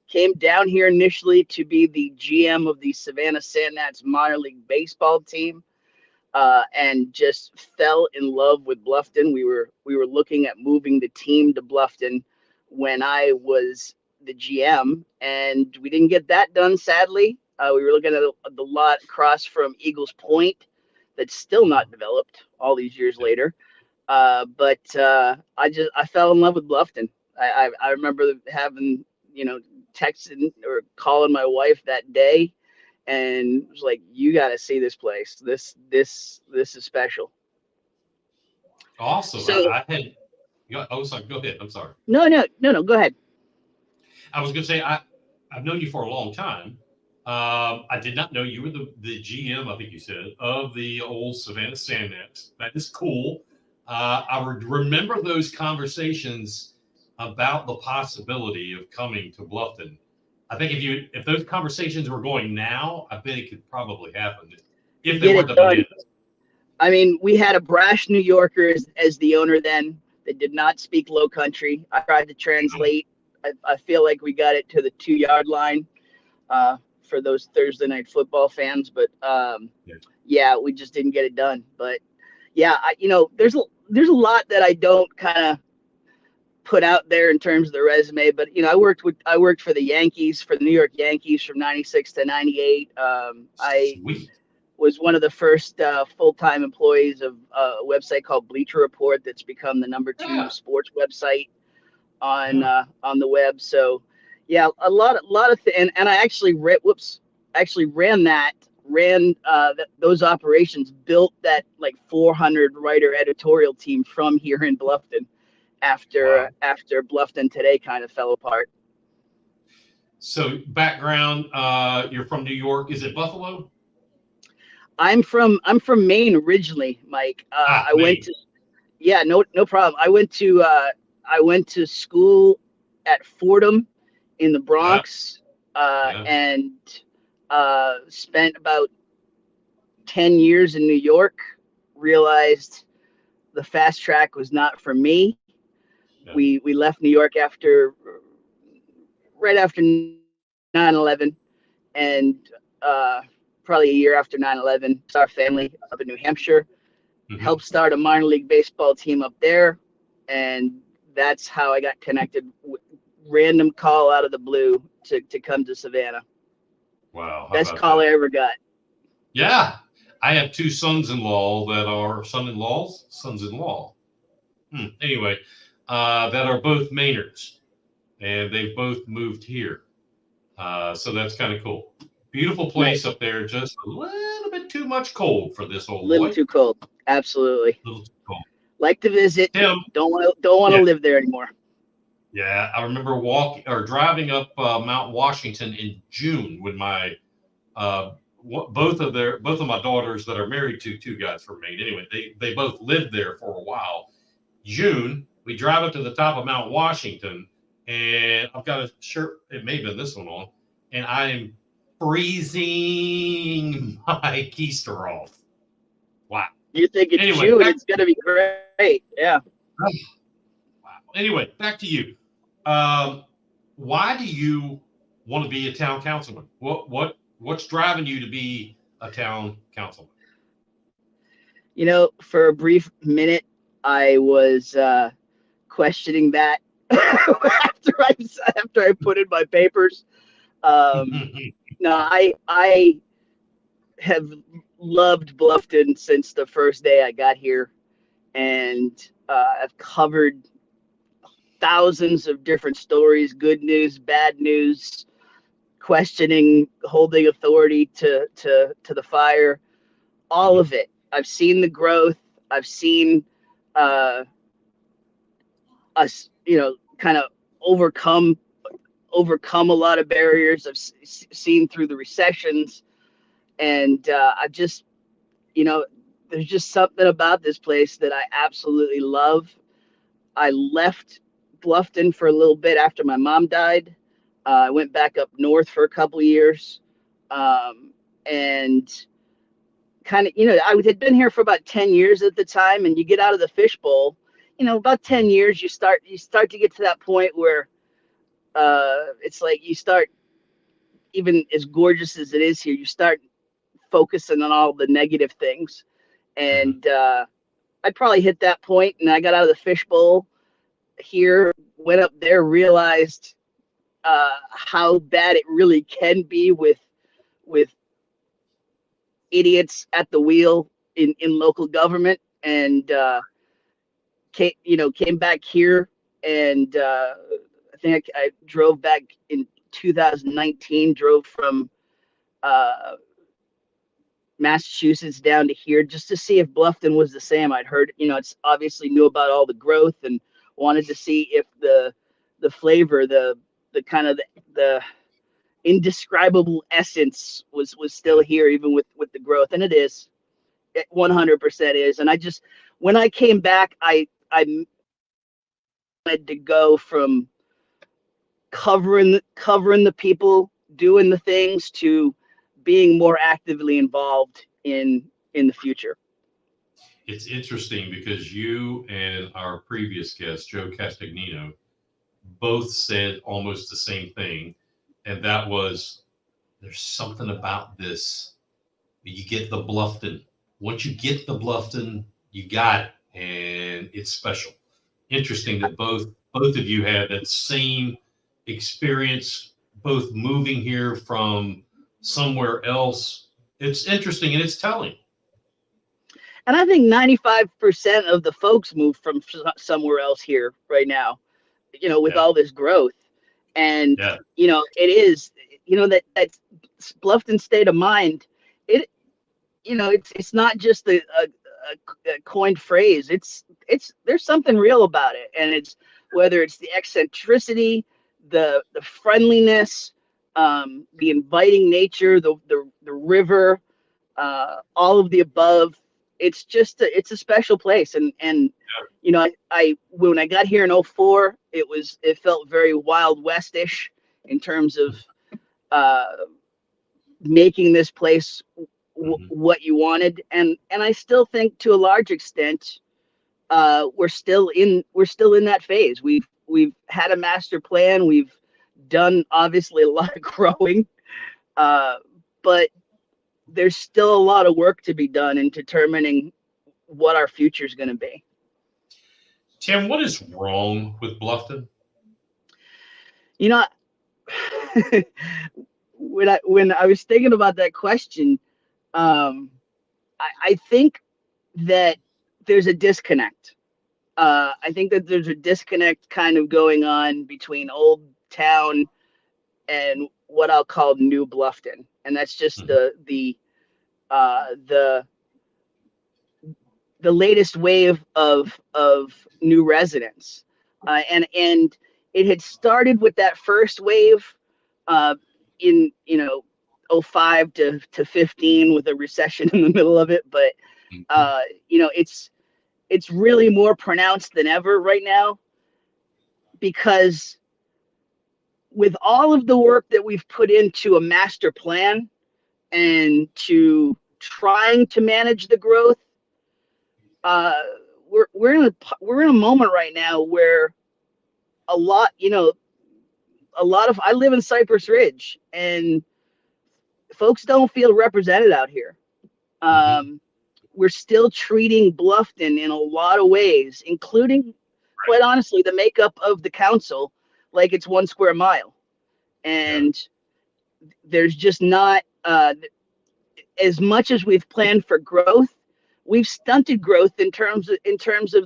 S14: Came down here initially to be the GM of the Savannah Sandgnats minor league baseball team, and just fell in love with Bluffton. We were looking at moving the team to Bluffton when I was the GM, and we didn't get that done, sadly. We were looking at the lot across from Eagles Point that's still not developed all these years later. But I fell in love with Bluffton. I remember having, texting or calling my wife that day, and was like, "You got to see this place. This is special."
S1: Awesome.
S14: So,
S1: Sorry. Go ahead. I'm sorry.
S14: No. Go ahead.
S1: I was going to say I've known you for a long time. I did not know you were the GM, I think you said, of the old Savannah Sandgnats. That is cool. I would remember those conversations about the possibility of coming to Bluffton. I think if those conversations were going now, I bet it could probably happen if they weren't the bananas.
S14: I mean, we had a brash New Yorker as the owner then that did not speak Low Country. I tried to translate. I feel like we got it to the 2-yard line for those Thursday night football fans, but yeah, we just didn't get it done. But yeah, there's a lot that I don't kind of put out there in terms of the resume, but I worked for the Yankees, for the New York Yankees from 96 to 98. I was one of the first full-time employees of a website called Bleacher Report that's become the #2 sports website on the web. So yeah, a lot of and I actually ran those operations, built that like 400 writer editorial team from here in Bluffton after Bluffton Today kind of fell apart.
S1: So background, you're from New York. Is it Buffalo?
S14: I'm from Maine originally, Mike. I went to no problem. I went to school at Fordham in the Bronx, and spent about 10 years in New York. Realized the fast track was not for me. We left New York right after 9/11, and probably a year after 9/11, our family up in New Hampshire, helped start a minor league baseball team up there, and that's how I got connected. Random call out of the blue to come to Savannah.
S1: Wow.
S14: Best call I ever got.
S1: Yeah. I have 2 sons-in-law that are sons-in-law. Anyway, that are both Mainers, and they've both moved here. So that's kind of cool. Beautiful place up there, just a little bit too much cold for this old boy.
S14: Little too cold. Absolutely.
S1: Little too cold.
S14: Like to visit.
S1: Tim,
S14: don't want to live there anymore.
S1: Yeah, I remember driving up Mount Washington in June when my both of my daughters that are married to 2 guys from Maine. Anyway, they both lived there for a while. June, we drive up to the top of Mount Washington, and I've got a shirt. It may have been this one on, and I am freezing my keister off. Wow.
S14: You think it's June? It's gonna be great. Yeah.
S1: Wow. Anyway, back to you. Why do you want to be a town councilman? What's driving you to be a town councilman?
S14: For a brief minute, I was questioning that after I put in my papers. No, I have loved Bluffton since the first day I got here, and I've covered thousands of different stories, good news, bad news, questioning, holding authority to the fire, all of it. I've seen the growth. I've seen us, kind of overcome a lot of barriers. I've seen through the recessions, and I've just, there's just something about this place that I absolutely love. I left Bluffton for a little bit after my mom died. I went back up north for a couple of years, And kind of, I had been here for about 10 years at the time, and you get out of the fishbowl, about 10 years, you start to get to that point where it's like you start, even as gorgeous as it is here, you start focusing on all the negative things. And I probably hit that point, and I got out of the fishbowl here, went up there, realized how bad it really can be with idiots at the wheel in local government, and came back here, and I think I drove back in 2019, drove from Massachusetts down to here just to see if Bluffton was the same. I'd heard, it's obviously knew about all the growth and wanted to see if the flavor, the kind of the indescribable essence was still here, even with the growth. And it is, it 100% is. And when I came back, I wanted to go from covering the people, doing the things, to being more actively involved in the future.
S1: It's interesting because you and our previous guest, Joe Castagnino, both said almost the same thing. And that was, there's something about this. You get the Bluffton. Once you get the Bluffton, you got it, and it's special. Interesting that both of you had that same experience, both moving here from somewhere else. It's interesting, and it's telling.
S14: And I think 95% of the folks moved from somewhere else here right now, with all this growth. And, it is, that Bluffton state of mind, it's not just a coined phrase. There's something real about it. And it's, whether it's the eccentricity, the friendliness, the inviting nature, the river, all of the above. It's just it's a special place. And I when I got here in 2004, it felt very Wild West-ish in terms of making this place what you wanted. And I still think, to a large extent, we're still in that phase. We've had a master plan. We've done, obviously, a lot of growing, but there's still a lot of work to be done in determining what our future is going to be.
S1: Tim, what is wrong with Bluffton?
S14: When I was thinking about that question, I think that there's a disconnect. I think that there's a disconnect kind of going on between Old Town and what I'll call New Bluffton, and that's just the latest wave of new residents, and it had started with that first wave in 05 to 15 with a recession in the middle of it, but it's really more pronounced than ever right now, because with all of the work that we've put into a master plan and to trying to manage the growth, we're in a moment right now where a lot of, I live in Cypress Ridge, and folks don't feel represented out here. We're still treating Bluffton in a lot of ways, including, quite honestly, the makeup of the council, like it's 1 square mile. And there's just not, as much as we've planned for growth, we've stunted growth in terms of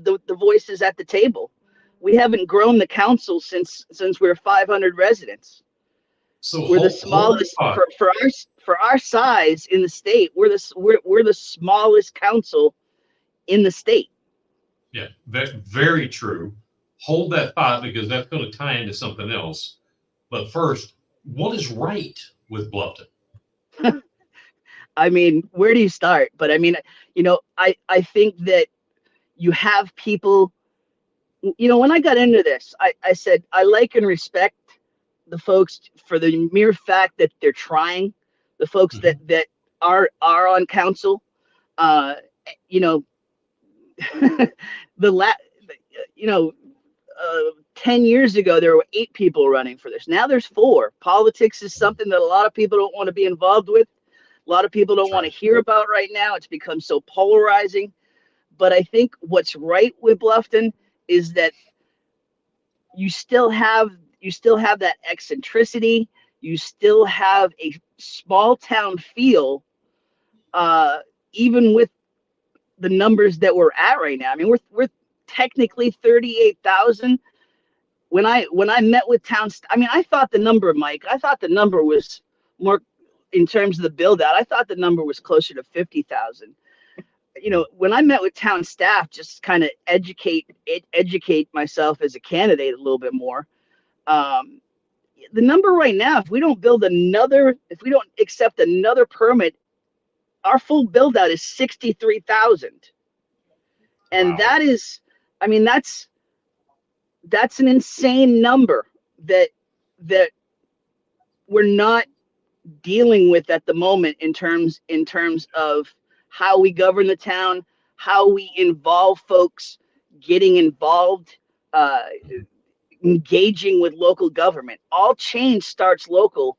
S14: the voices at the table. We haven't grown the council since we're 500 residents.
S1: So
S14: we're the smallest for our size in the state. We're the smallest council in the state.
S1: Yeah, that's very true. Hold that thought, because that's going to tie into something else. But first, what is right with Bluffton?
S14: I mean, where do you start? But I mean, I think that you have people, when I got into this, I said, I like and respect the folks for the mere fact that they're trying, the folks that are on council. You know, you know, 10 years ago, there were 8 people running for this. Now there's 4. Politics is something that a lot of people don't want to be involved with. A lot of people don't want to hear about right now. It's become so polarizing. But I think what's right with Bluffton is that you still have that eccentricity. You still have a small town feel, even with the numbers that we're at right now. I mean, we're technically 38,000. When I met with I thought the number, Mike, was more in terms of the build out. I thought the number was closer to 50,000. You know, when I met with town staff, just kind of educate myself as a candidate a little bit more. The number right now, if we don't accept another permit, our full build out is 63,000. And wow. That is, I mean, that's an insane number that we're not dealing with at the moment in terms of how we govern the town, how we involve folks, getting involved, engaging with local government. All change starts local.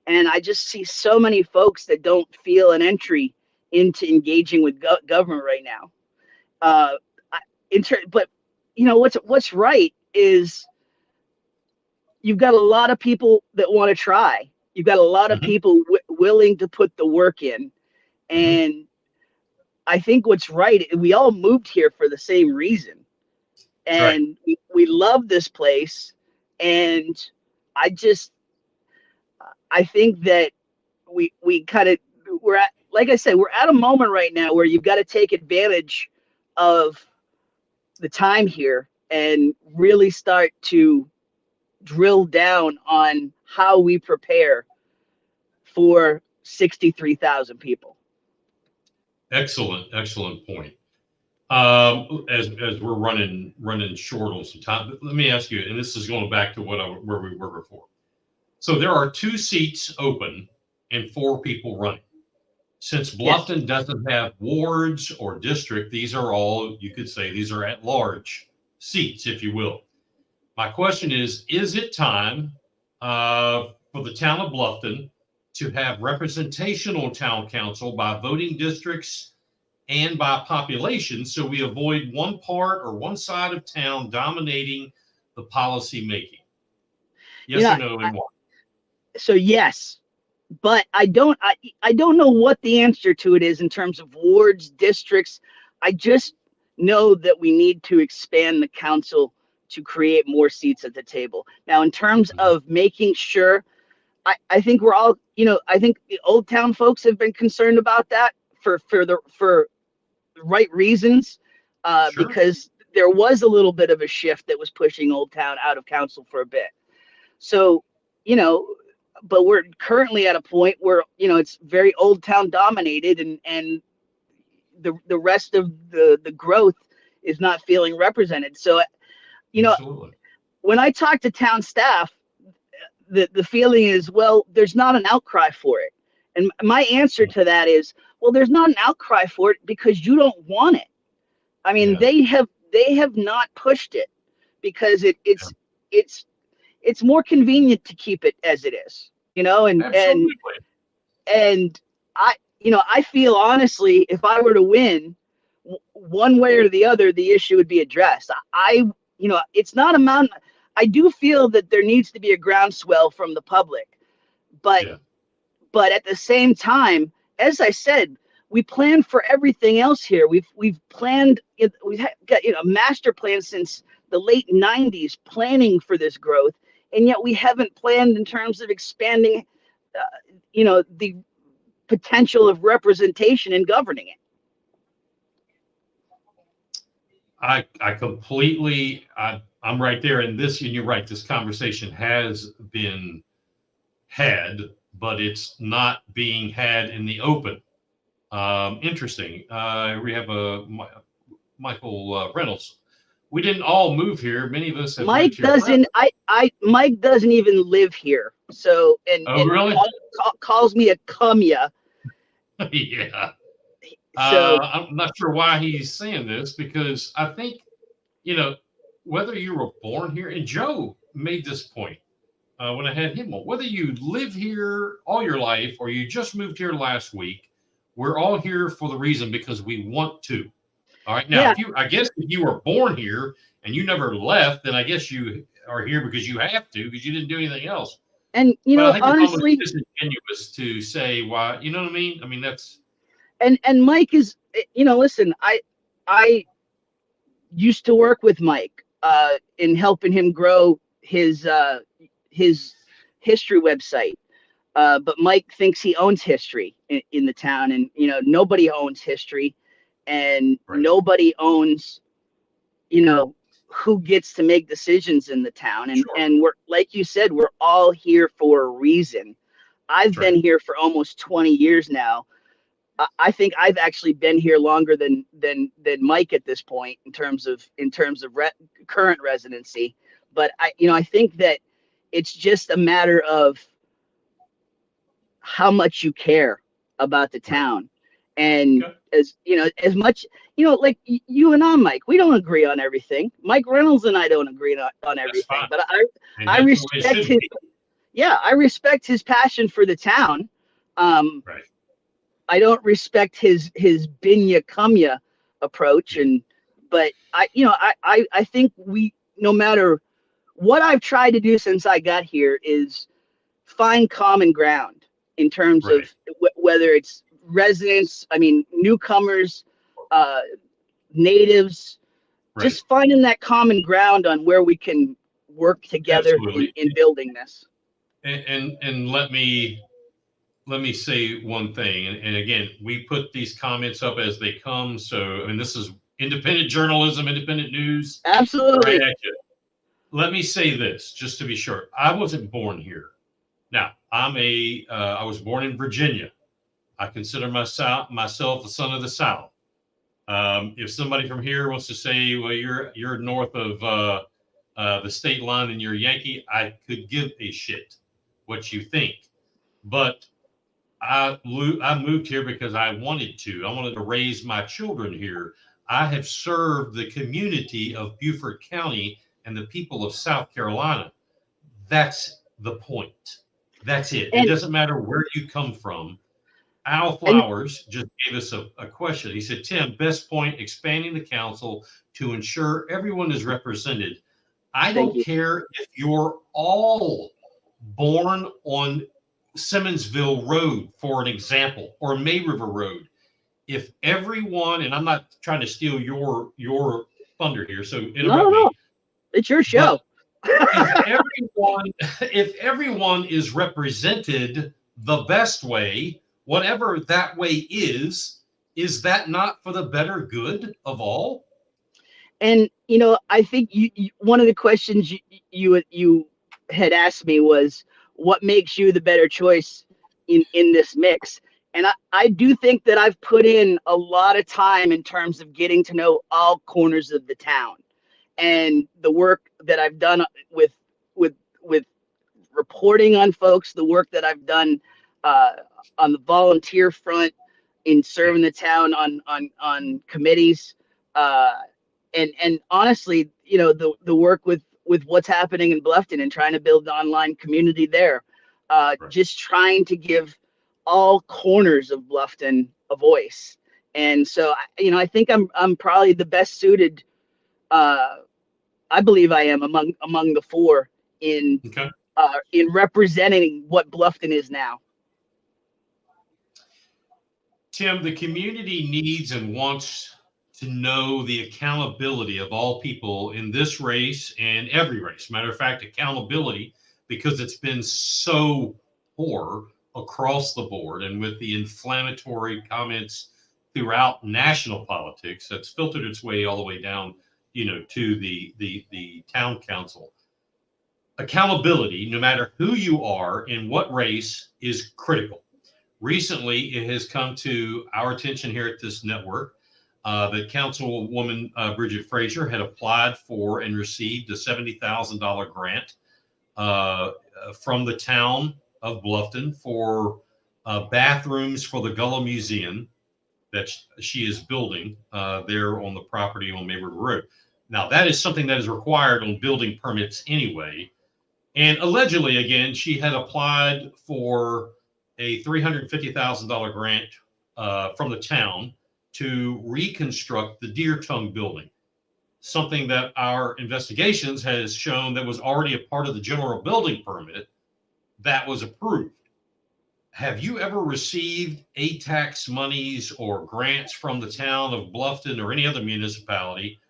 S14: And I just see so many folks that don't feel an entry into engaging with government right now. But you know, what's right is you've got a lot of people that want to try. You've got a lot of people willing to put the work in. And I think what's right, we all moved here for the same reason. And we love this place. And I think that we're at, like I said, we're at a moment right now where you've got to take advantage of the time here and really start to drill down on how we prepare for 63,000 people. Excellent point.
S1: As we're running short on some time, let me ask you, and this is going back to where we were before. So there are 2 seats open and 4 people running. Since Bluffton doesn't have wards or district, these are all, you could say, these are at-large seats, if you will. My question is it time for the town of Bluffton to have representation on town council by voting districts and by population, so we avoid one part or one side of town dominating the policy making? Yes or no, and why?
S14: So yes, but I don't know what the answer to it is in terms of wards, districts. I just know that we need to expand the council to create more seats at the table. Now, in terms of making sure, I think we're all, you know, I think the Old Town folks have been concerned about that for the right reasons, because there was a little bit of a shift that was pushing Old Town out of council for a bit. So, you know, but we're currently at a point where, you know, it's very Old Town dominated, and the rest of the growth is not feeling represented. So, you know, absolutely. When I talk to town staff, the feeling is, well, there's not an outcry for it. And my answer to that is, well, there's not an outcry for it because you don't want it. I mean, they have not pushed it because it's more convenient to keep it as it is, you know, and I, you know, I feel honestly, if I were to win one way or the other, the issue would be addressed. You know, it's not a mountain. I do feel that there needs to be a groundswell from the public, but at the same time, as I said, we planned for everything else here. We've planned. We've got, you know, a master plan since the late 90s, planning for this growth, and yet we haven't planned in terms of expanding, you know, the potential of representation in governing it.
S1: I completely, I'm right there in this, and you're right, this conversation has been had, but it's not being had in the open. Interesting. We have Michael Reynolds we didn't all move here. Many of us have
S14: Mike
S1: moved here.
S14: doesn't. Mike doesn't even live here. So and
S1: really?
S14: calls me a cumya.
S1: Yeah.
S14: So
S1: I'm not sure why he's saying this, because I think, whether you were born here, and Joe made this point when I had him on, whether you live here all your life or you just moved here last week, we're all here for the reason because we want to. All right. Now, if you were born here and you never left, then I guess you are here because you have to, because you didn't do anything else.
S14: And
S1: I think
S14: honestly,
S1: it's disingenuous to say why. You know what I mean? I mean, that's.
S14: And Mike is, listen, I used to work with Mike in helping him grow his history website. But Mike thinks he owns history in the town, and nobody owns history, and nobody owns who gets to make decisions in the town. And we're, like you said, we're all here for a reason. I've been here for almost 20 years now. I think I've actually been here longer than Mike at this point in terms of current residency. But I think that it's just a matter of how much you care about the town. And as much, like you and I, Mike, we don't agree on everything. Mike Reynolds and I don't agree on everything, but I respect his, I respect his passion for the town. I don't respect his binya kumya approach, but I think no matter what I've tried to do since I got here is find common ground in terms of whether it's residents, newcomers, natives, just finding that common ground on where we can work together in building this.
S1: And let me say one thing. And again, we put these comments up as they come. So, this is independent journalism, independent news.
S14: Absolutely.
S1: Let me say this, just to be sure. I wasn't born here. Now, I was born in Virginia. I consider myself a son of the South. If somebody from here wants to say, well, you're north of the state line and you're Yankee, I could give a shit what you think. But I moved here because I wanted to. I wanted to raise my children here. I have served the community of Beaufort County and the people of South Carolina. That's the point. That's it. It doesn't matter where you come from. Al Flowers just gave us a question. He said, Tim, best point, expanding the council to ensure everyone is represented. I don't care if you're all born on Simmonsville Road, for an example, or May River Road. If everyone, and I'm not trying to steal your thunder here, so interrupt me.
S14: It's your show.
S1: If everyone is represented the best way, whatever that way is that not for the better good of all?
S14: And I think you one of the questions you had asked me was, what makes you the better choice in this mix? And I do think that I've put in a lot of time in terms of getting to know all corners of the town, and the work that I've done with reporting on folks, the work that I've done on the volunteer front in serving the town on committees, and honestly, the work with what's happening in Bluffton and trying to build an online community there, just trying to give all corners of Bluffton a voice. And so, I think I'm probably the best suited. I believe I am among the four in representing what Bluffton is now.
S1: Tim, the community needs and wants to know the accountability of all people in this race and every race. Matter of fact, accountability, because it's been so poor across the board, and with the inflammatory comments throughout national politics, that's filtered its way all the way down, to the town council. Accountability, no matter who you are in what race, is critical. Recently, it has come to our attention here at this network that Councilwoman Bridget Frazier had applied for and received a $70,000 grant from the town of Bluffton for bathrooms for the Gullah Museum that she is building there on the property on Maywood Road. Now, that is something that is required on building permits anyway. And allegedly, again, she had applied for a $350,000 grant from the town to reconstruct the Deer Tongue building, something that our investigations has shown that was already a part of the general building permit that was approved. Have you ever received ATAX monies or grants from the town of Bluffton or any other municipality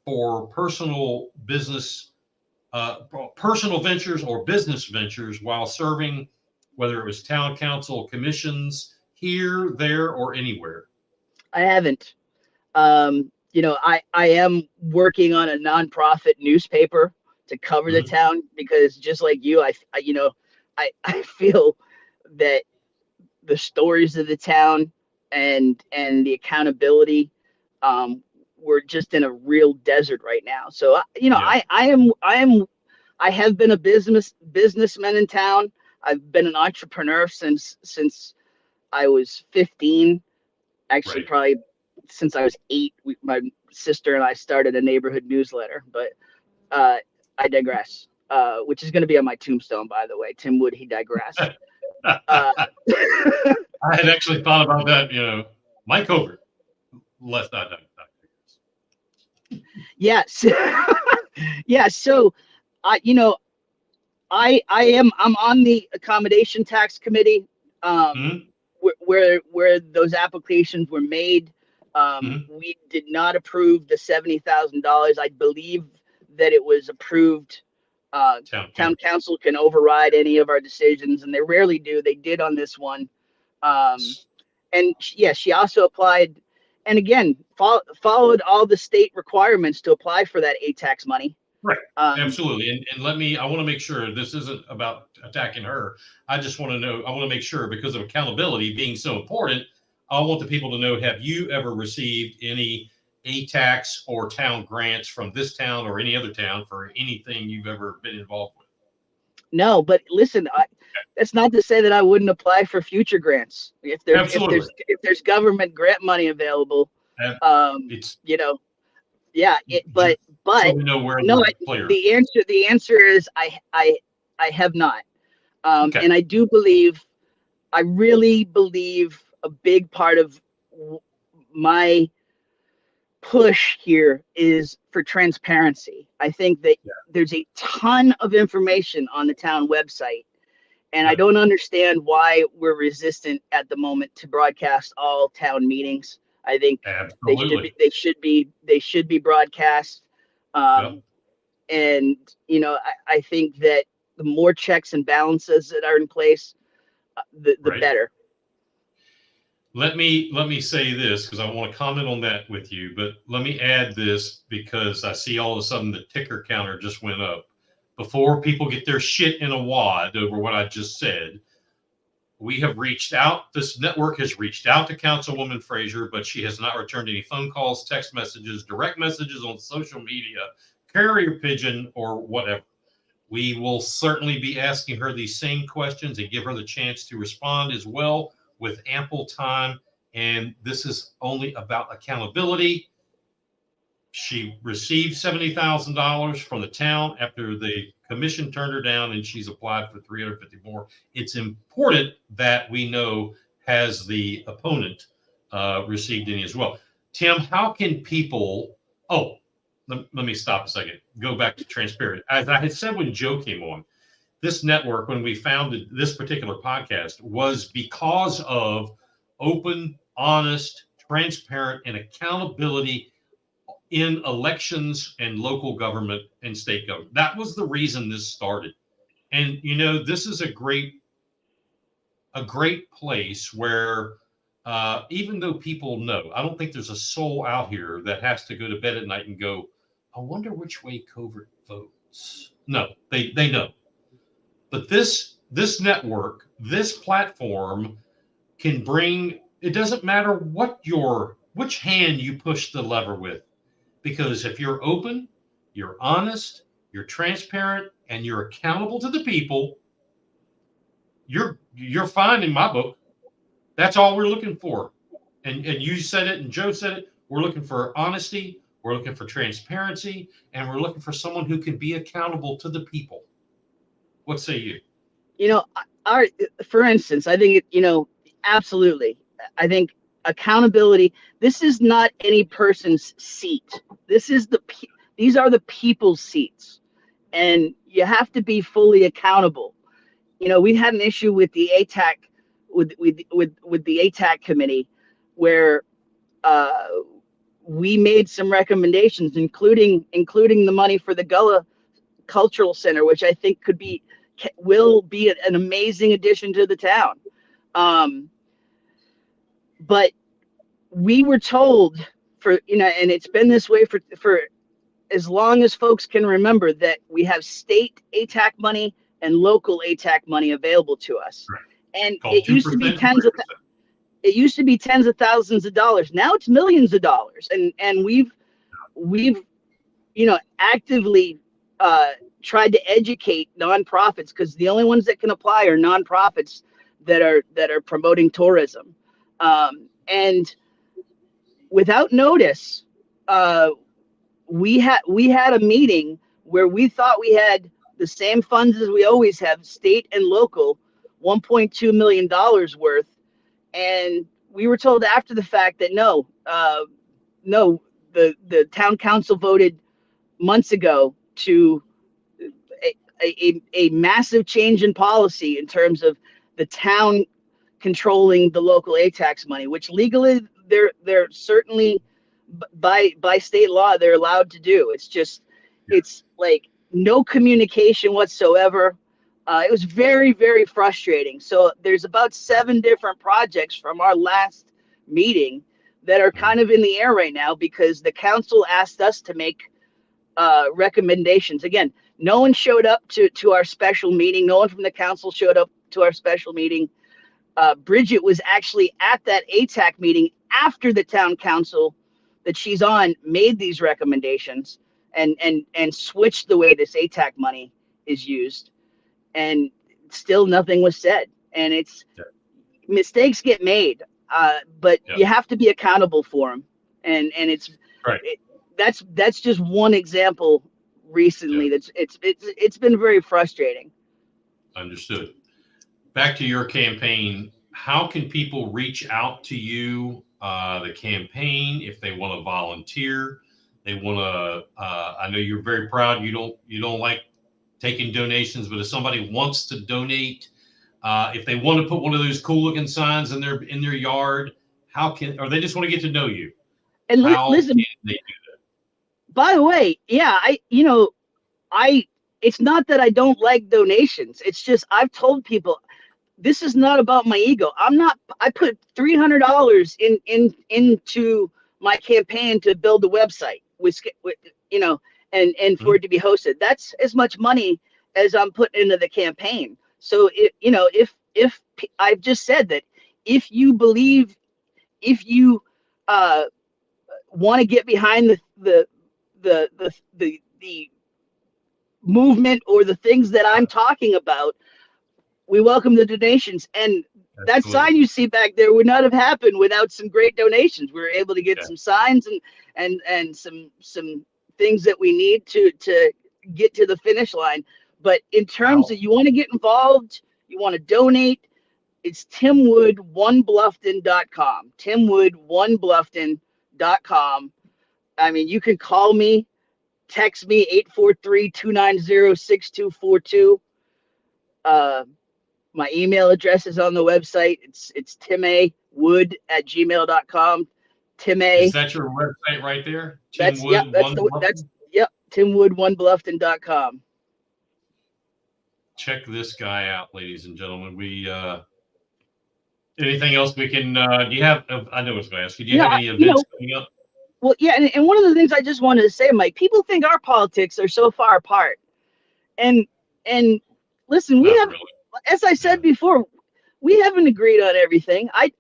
S1: for personal business, personal ventures or business ventures while serving, whether it was town council commissions here, there, or anywhere?
S14: I haven't. I am working on a nonprofit newspaper to cover the town because just like you, I feel that the stories of the town and the accountability, we're just in a real desert right now. So, I have been a businessman in town. I've been an entrepreneur since I was 15. Actually, probably since I was 8, my sister and I started a neighborhood newsletter, but I digress, which is going to be on my tombstone, by the way. Tim Wood, he digressed.
S1: I had actually thought about that, Mike Covert, lest I digress.
S14: Yes. Yeah. So, I'm on the accommodation tax committee, where those applications were made. We did not approve the $70,000. I believe that it was approved. Town council can override any of our decisions, and they rarely do. They did on this one. And yeah, she also applied, and again, followed all the state requirements to apply for that ATAX money.
S1: Right. Absolutely. And I want to make sure this isn't about attacking her. I just want to know, I want to make sure, because of accountability being so important, I want the people to know, have you ever received any ATAX or town grants from this town or any other town for anything you've ever been involved with?
S14: No, but listen, that's not to say that I wouldn't apply for future grants. If there's government grant money available, but
S1: so we know where
S14: the answer is I have not. And I really believe a big part of my push here is for transparency. I think that there's a ton of information on the town website, and I don't understand why we're resistant at the moment to broadcast all town meetings. I think they should be broadcast. And I think that the more checks and balances that are in place, the better.
S1: Let me say this, because I want to comment on that with you, but let me add this, because I see all of a sudden the ticker counter just went up. Before people get their shit in a wad over what I just said, we have reached out. This network has reached out to Councilwoman Frazier, but she has not returned any phone calls, text messages, direct messages on social media, carrier pigeon, or whatever. We will certainly be asking her these same questions and give her the chance to respond as well with ample time. And this is only about accountability. She received $70,000 from the town after the commission turned her down, and she's applied for $350 more. It's important that we know, has the opponent received any as well. Tim, how can people, let me stop a second, go back to transparent. As I had said when Joe came on, this network, when we founded this particular podcast, was because of open, honest, transparent, and accountability in elections and local government and state government. That was the reason this started. And, this is a great place where even though people know, I don't think there's a soul out here that has to go to bed at night and go, I wonder which way Covert votes. No, they know. But this network, this platform can bring, it doesn't matter what your which hand you push the lever with. Because if you're open, you're honest, you're transparent, and you're accountable to the people, you're fine in my book. That's all we're looking for. And you said it, and Joe said it. We're looking for honesty. We're looking for transparency, and we're looking for someone who can be accountable to the people. What say you?
S14: For instance, I think absolutely. I think accountability. This is not any person's seat. These are the people's seats, and you have to be fully accountable. We had an issue with the ATAC, with the ATAC committee, where we made some recommendations, including the money for the Gullah Cultural Center, which I think will be an amazing addition to the town. But we were told and it's been this way for as long as folks can remember, that we have state ATAC money and local ATAC money available to us. Right. And it used to be tens of thousands of dollars. Now it's millions of dollars. And we've actively tried to educate nonprofits, because the only ones that can apply are nonprofits that are promoting tourism. And without notice, we had a meeting where we thought we had the same funds as we always have, state and local, $1.2 million worth. And we were told after the fact that no, the town council voted months ago to a massive change in policy in terms of the town controlling the local ATAX money, which legally they're certainly by state law they're allowed to do. It's like no communication whatsoever. It was very, very frustrating. So there's about 7 different projects from our last meeting that are kind of in the air right now, because the council asked us to make recommendations. Again, no one showed up to our special meeting. No one from the council showed up to our special meeting. Bridget was actually at that ATAC meeting after the town council that she's on made these recommendations and switched the way this ATAC money is used. And still nothing was said. And mistakes get made, but you have to be accountable for them. And it's right. That's just one example recently. It's been very frustrating.
S1: Understood. Back to your campaign. How can people reach out to you, the campaign, if they want to volunteer? They want to. I know you're very proud. You don't like taking donations, but if somebody wants to donate, if they want to put one of those cool looking signs in their yard, or they just want to get to know you?
S14: And listen, can they do that? By the way, it's not that I don't like donations. It's just, I've told people, this is not about my ego. I put $300 into my campaign to build the website and for it to be hosted. That's as much money as I'm putting into the campaign. So if I've just said that, if you want to get behind the movement or the things that I'm talking about, we welcome the donations. And that sign you see back there would not have happened without some great donations. We were able to get some signs and some things that we need to get to the finish line. But in terms of, you want to get involved, you want to donate, it's timwood1bluffton.com. timwood1bluffton.com. I mean, you can call me, text me, 843-290-6242. My email address is on the website. It's timawood@gmail.com. Tim A.
S1: Is that your website right there?
S14: timwood1bluffton.com.
S1: Check this guy out, ladies and gentlemen. We anything else we can? Do you have? I know what's going to ask you. Do you have any events coming up?
S14: Well, yeah, and one of the things I just wanted to say, Mike, people think our politics are so far apart, and listen, we have, as I said before, we haven't agreed on everything. I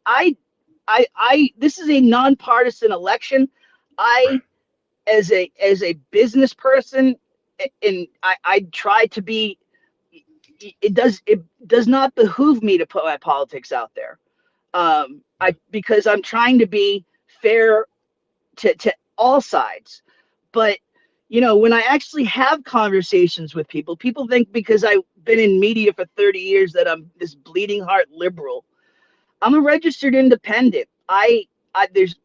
S14: this is a nonpartisan election. As a business person, and I try to be, it does not behoove me to put my politics out there. Because I'm trying to be fair to all sides. But, when I actually have conversations with people think because I've been in media for 30 years that I'm this bleeding heart liberal. I'm a registered independent. There's,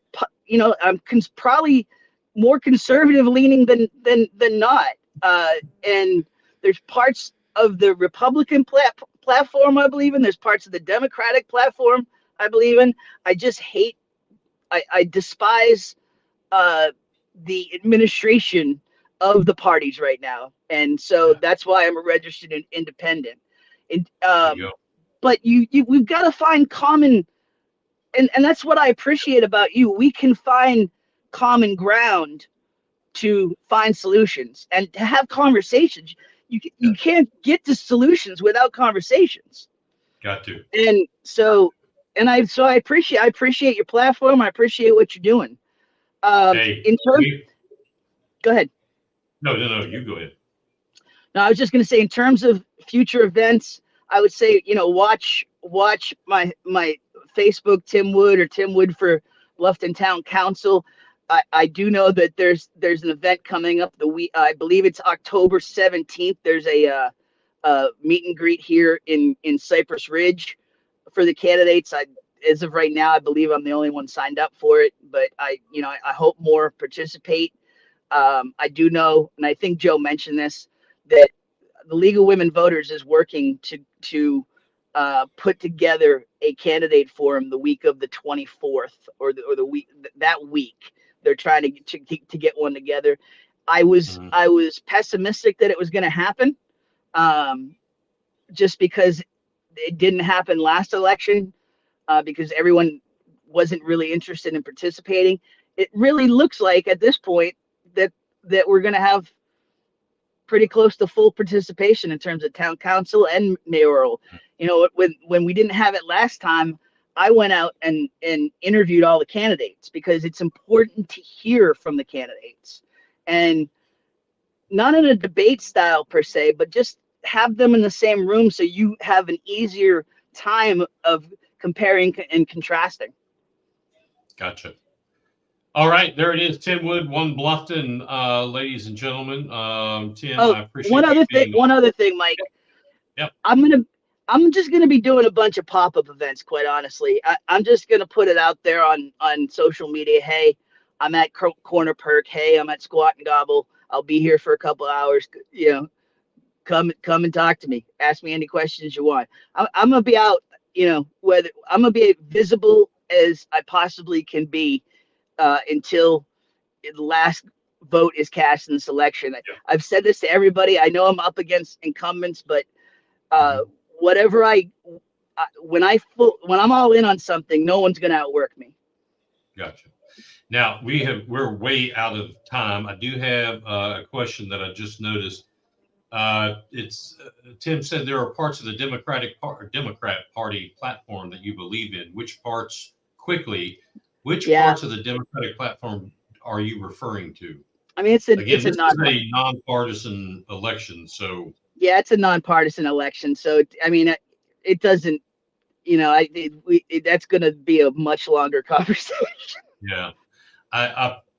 S14: I'm probably more conservative leaning than not. And there's parts of the Republican platform I believe in. There's parts of the Democratic platform I believe in. I just hate, I despise the administration of the parties right now. And so that's why I'm a registered independent. And but we've got to find common, and that's what I appreciate about you. We can find common ground to find solutions and to have conversations. You can't get to solutions without conversations.
S1: Got to.
S14: And so I appreciate your platform. I appreciate what you're doing. Go ahead.
S1: No, you go ahead.
S14: No, I was just going to say, in terms of future events, I would say, watch my Facebook, Tim Wood for Bluffton Town Council. I do know that there's an event coming up I believe it's October 17th. There's a meet and greet here in Cypress Ridge for the candidates. As of right now, I believe I'm the only one signed up for it, but I hope more participate. I do know, and I think Joe mentioned this, that the League of Women Voters is working to put together a candidate forum the week of the 24th or the week that week. They're trying to get one together. I was pessimistic that it was going to happen, just because it didn't happen last election, because everyone wasn't really interested in participating. It really looks like at this point that we're going to have pretty close to full participation in terms of town council and mayoral. When we didn't have it last time, I went out and interviewed all the candidates, because it's important to hear from the candidates, and not in a debate style per se, but just have them in the same room so you have an easier time of comparing and contrasting.
S1: Gotcha. All right, there it is. Tim Wood, One Bluffton, ladies and gentlemen. Tim, I appreciate
S14: one other thing, Mike.
S1: Yep.
S14: I'm just gonna be doing a bunch of pop-up events, quite honestly. I'm just gonna put it out there on social media. Hey, I'm at Corner Perk. Hey, I'm at Squat and Gobble. I'll be here for a couple hours. Come and talk to me. Ask me any questions you want. I'm gonna be out. Whether I'm gonna be visible as I possibly can be until the last vote is cast in this election. I've said this to everybody. I know I'm up against incumbents, but whatever when I'm all in on something, no one's going to outwork me.
S1: Gotcha. Now we're way out of time. I do have a question that I just noticed. It's Tim said there are parts of the Democrat Party platform that you believe in. Which parts parts of the Democratic platform are you referring to? I mean, this is a nonpartisan election, so.
S14: Yeah, it's a nonpartisan election, so I mean, it doesn't. That's going to be a much longer conversation.
S1: Yeah,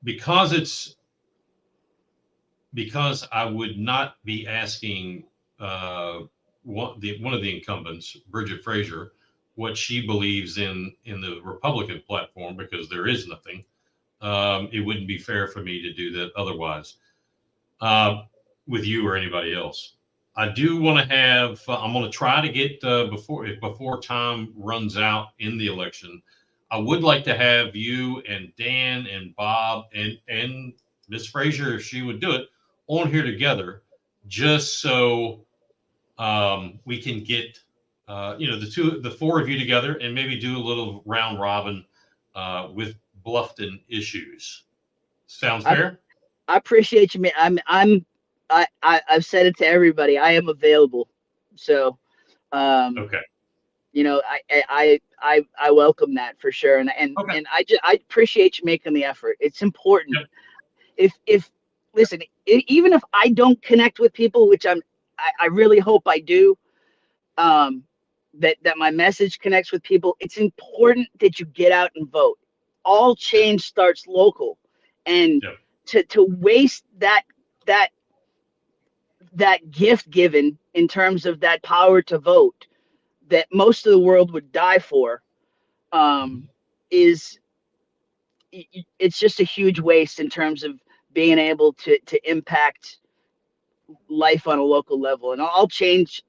S1: because I would not be asking one of the incumbents, Bridget Frazier, what she believes in the Republican platform, because there is nothing. It wouldn't be fair for me to do that otherwise with you or anybody else. I do want to have, I'm going to try to get before time runs out in the election. I would like to have you and Dan and Bob and Ms. Frazier, if she would do it, on here together, just so we can get the four of you together and maybe do a little round robin with Bluffton issues. Sounds fair?
S14: I appreciate you, man. I've said it to everybody. I am available. So
S1: okay.
S14: I welcome that for sure, and I appreciate you making the effort. It's important. Yep. If listen, even if I don't connect with people, which I really hope I do, that my message connects with people. It's important that you get out and vote. All change starts local, and to waste that gift given in terms of that power to vote that most of the world would die for, it's just a huge waste in terms of being able to impact life on a local level. And all change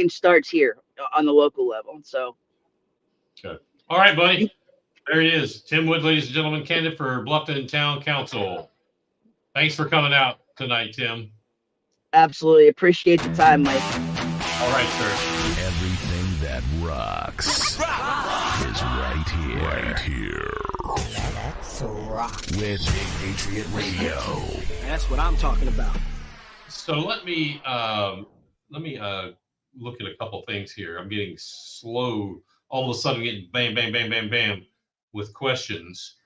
S14: starts here on the local level. So
S1: okay. All right, buddy. There he is. Tim Wood, ladies and gentlemen, candidate for Bluffton Town Council. Thanks for coming out tonight, Tim.
S14: Absolutely. Appreciate the time, Mike.
S1: All right, sir.
S3: Everything that rocks is right here. Right here.
S2: Let's rock.
S3: With Big Patriot Radio.
S2: That's what I'm talking about.
S1: So let me look at a couple things here. I'm getting slow. All of a sudden, getting bam, bam, bam, bam, bam with questions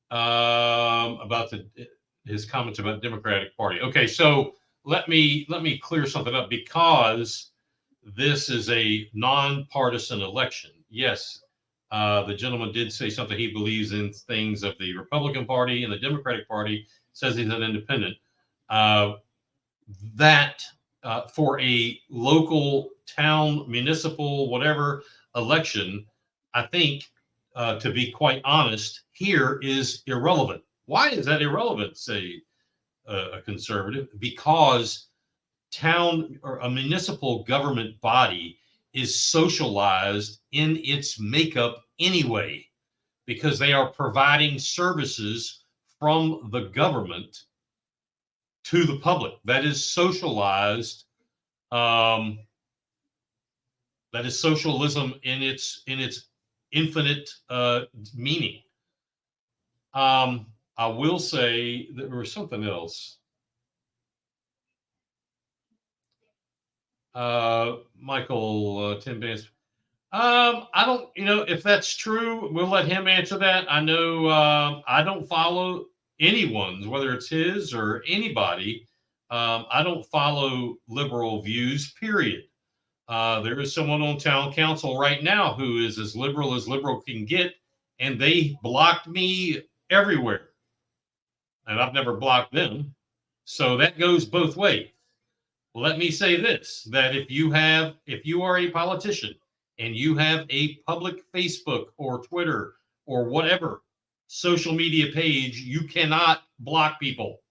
S1: about his comments about Democratic Party. Okay, so let me clear something up, because this is a nonpartisan election. Yes, the gentleman did say something. He believes in things of the Republican Party and the Democratic Party. Says he's an independent. That for a local town, municipal, whatever election, I think, to be quite honest, here is irrelevant. Why is that irrelevant, say a conservative? Because town or a municipal government body is socialized in its makeup anyway, because they are providing services from the government to the public. That is socialized. That is socialism in its infinite meaning. I will say that there was something else. Michael, Tim Vance. I don't, if that's true, we'll let him answer that. I know I don't follow anyone's, whether it's his or anybody. I don't follow liberal views, period. There is someone on town council right now who is as liberal can get, and they blocked me everywhere. And I've never blocked them. So that goes both ways. Let me say this, that if you are a politician and you have a public Facebook or Twitter or whatever social media page, you cannot block people,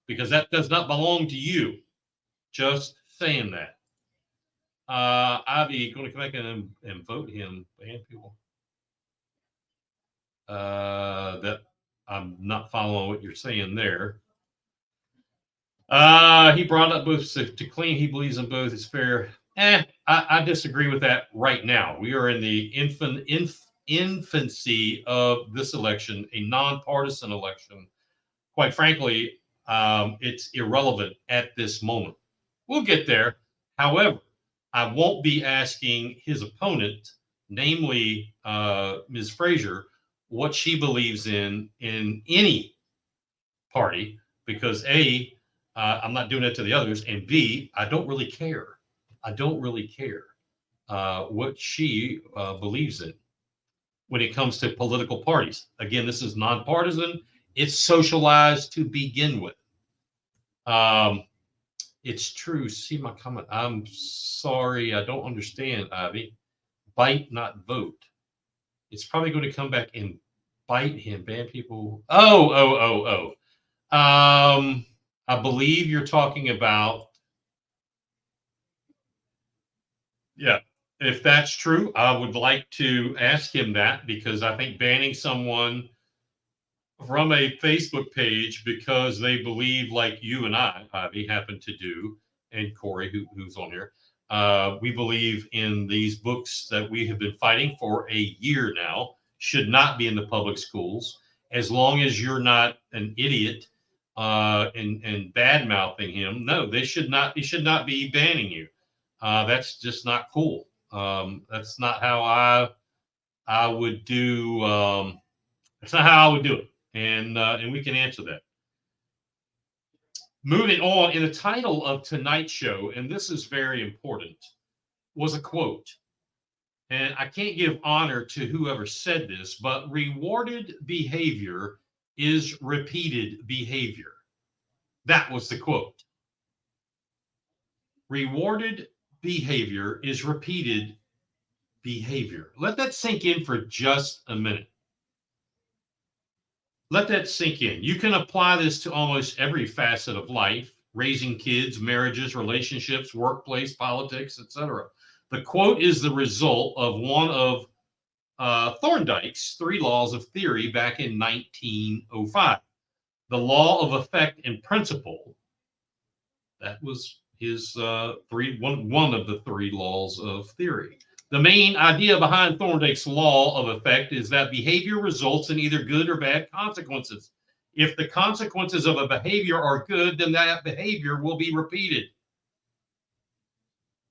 S1: because that does not belong to you. Just saying that. Ivy, going to come back and vote him, ban people. That I'm not following what you're saying there. He brought up both to clean. He believes in both is fair. I disagree with that right now. We are in the infancy of this election, a nonpartisan election. Quite frankly, it's irrelevant at this moment. We'll get there. However, I won't be asking his opponent, namely Ms. Frazier, what she believes in any party, because A, I'm not doing it to the others, and B, I don't really care. I don't really care what she believes in when it comes to political parties. Again, this is nonpartisan. It's socialized to begin with. It's true. See my comment. I'm sorry. I don't understand, Ivy. Bite, not vote. It's probably going to come back and bite him. Ban people. Oh. I believe you're talking about. Yeah. If that's true, I would like to ask him that, because I think banning someone from a Facebook page because they believe, like you and I, Ivy, happen to do, and Corey, who's on here, we believe in these books that we have been fighting for a year now, should not be in the public schools, as long as you're not an idiot and bad-mouthing him. No, they should not. He should not be banning you. That's just not cool. That's not how I would do. That's not how I would do it, and we can answer that. Moving on, in the title of tonight's show, and this is very important, was a quote. And I can't give honor to whoever said this, but rewarded behavior is repeated behavior. That was the quote. Rewarded behavior is repeated behavior. Let that sink in for just a minute. Let that sink in. You can apply this to almost every facet of life: raising kids, marriages, relationships, workplace, politics, etc. The quote is the result of one of Thorndike's 3 laws of theory back in 1905. The law of effect and principle. That was his one of the 3 laws of theory. The main idea behind Thorndike's law of effect is that behavior results in either good or bad consequences. If the consequences of a behavior are good, then that behavior will be repeated.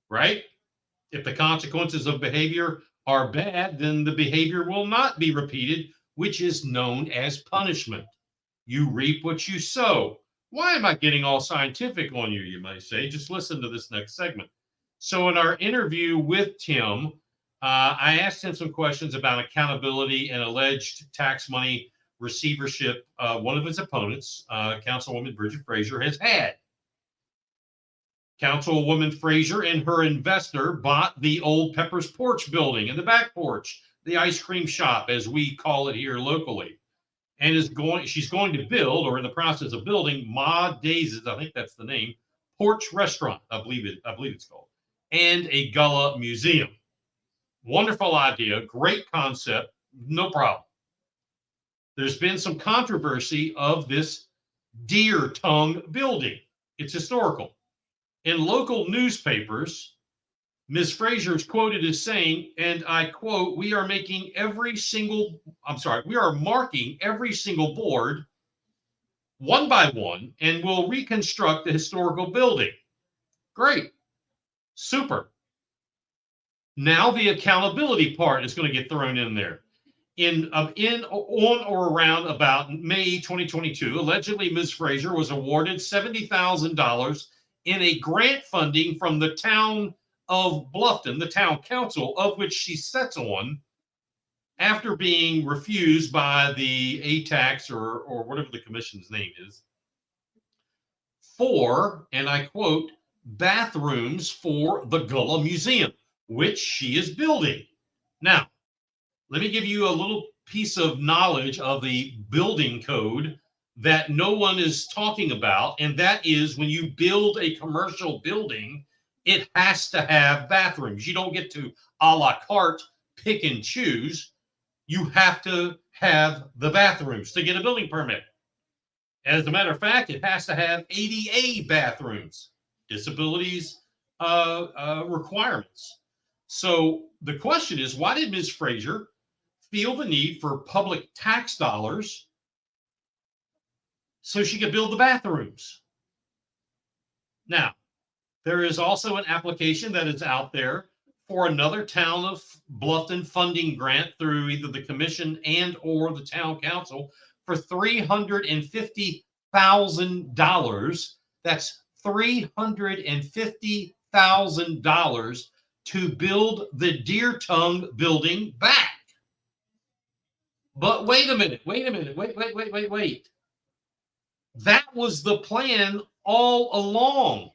S1: Right? If the consequences of behavior are bad, then the behavior will not be repeated, which is known as punishment. You reap what you sow. Why am I getting all scientific on you, you may say? Just listen to this next segment. So in our interview with Tim, I asked him some questions about accountability and alleged tax money receivership one of his opponents, Councilwoman Bridget Frazier, has had. Councilwoman Frazier and her investor bought the old Pepper's Porch building and the back porch, the ice cream shop, as we call it here locally, and she's going to build, or in the process of building, Ma Dais's, I think that's the name, Porch Restaurant, I believe it's called, and a Gullah museum. Wonderful idea, great concept, no problem. There's been some controversy of this deer tongue building. It's historical. In local newspapers, Ms. Frazier is quoted as saying, and I quote, we are marking every single board one by one, and we'll reconstruct the historical building. Great. Super. Now the accountability part is going to get thrown in there. On or around about May 2022, allegedly Ms. Frazier was awarded $70,000 in a grant funding from the Town of Bluffton, the town council, of which she sits on, after being refused by the ATAX or whatever the commission's name is, for, and I quote, bathrooms for the Gullah Museum, which she is building. Now, let me give you a little piece of knowledge of the building code that no one is talking about, and that is when you build a commercial building, it has to have bathrooms. You don't get to a la carte pick and choose. You have to have the bathrooms to get a building permit. As a matter of fact, it has to have ADA bathrooms, disabilities requirements. So the question is, why did Ms. Frazier feel the need for public tax dollars so she could build the bathrooms? Now, there is also an application that is out there for another Town of Bluffton funding grant through either the commission and or the town council for $350,000. That's $350,000 to build the Deer Tongue building back. But wait a minute. Wait. That was the plan all along.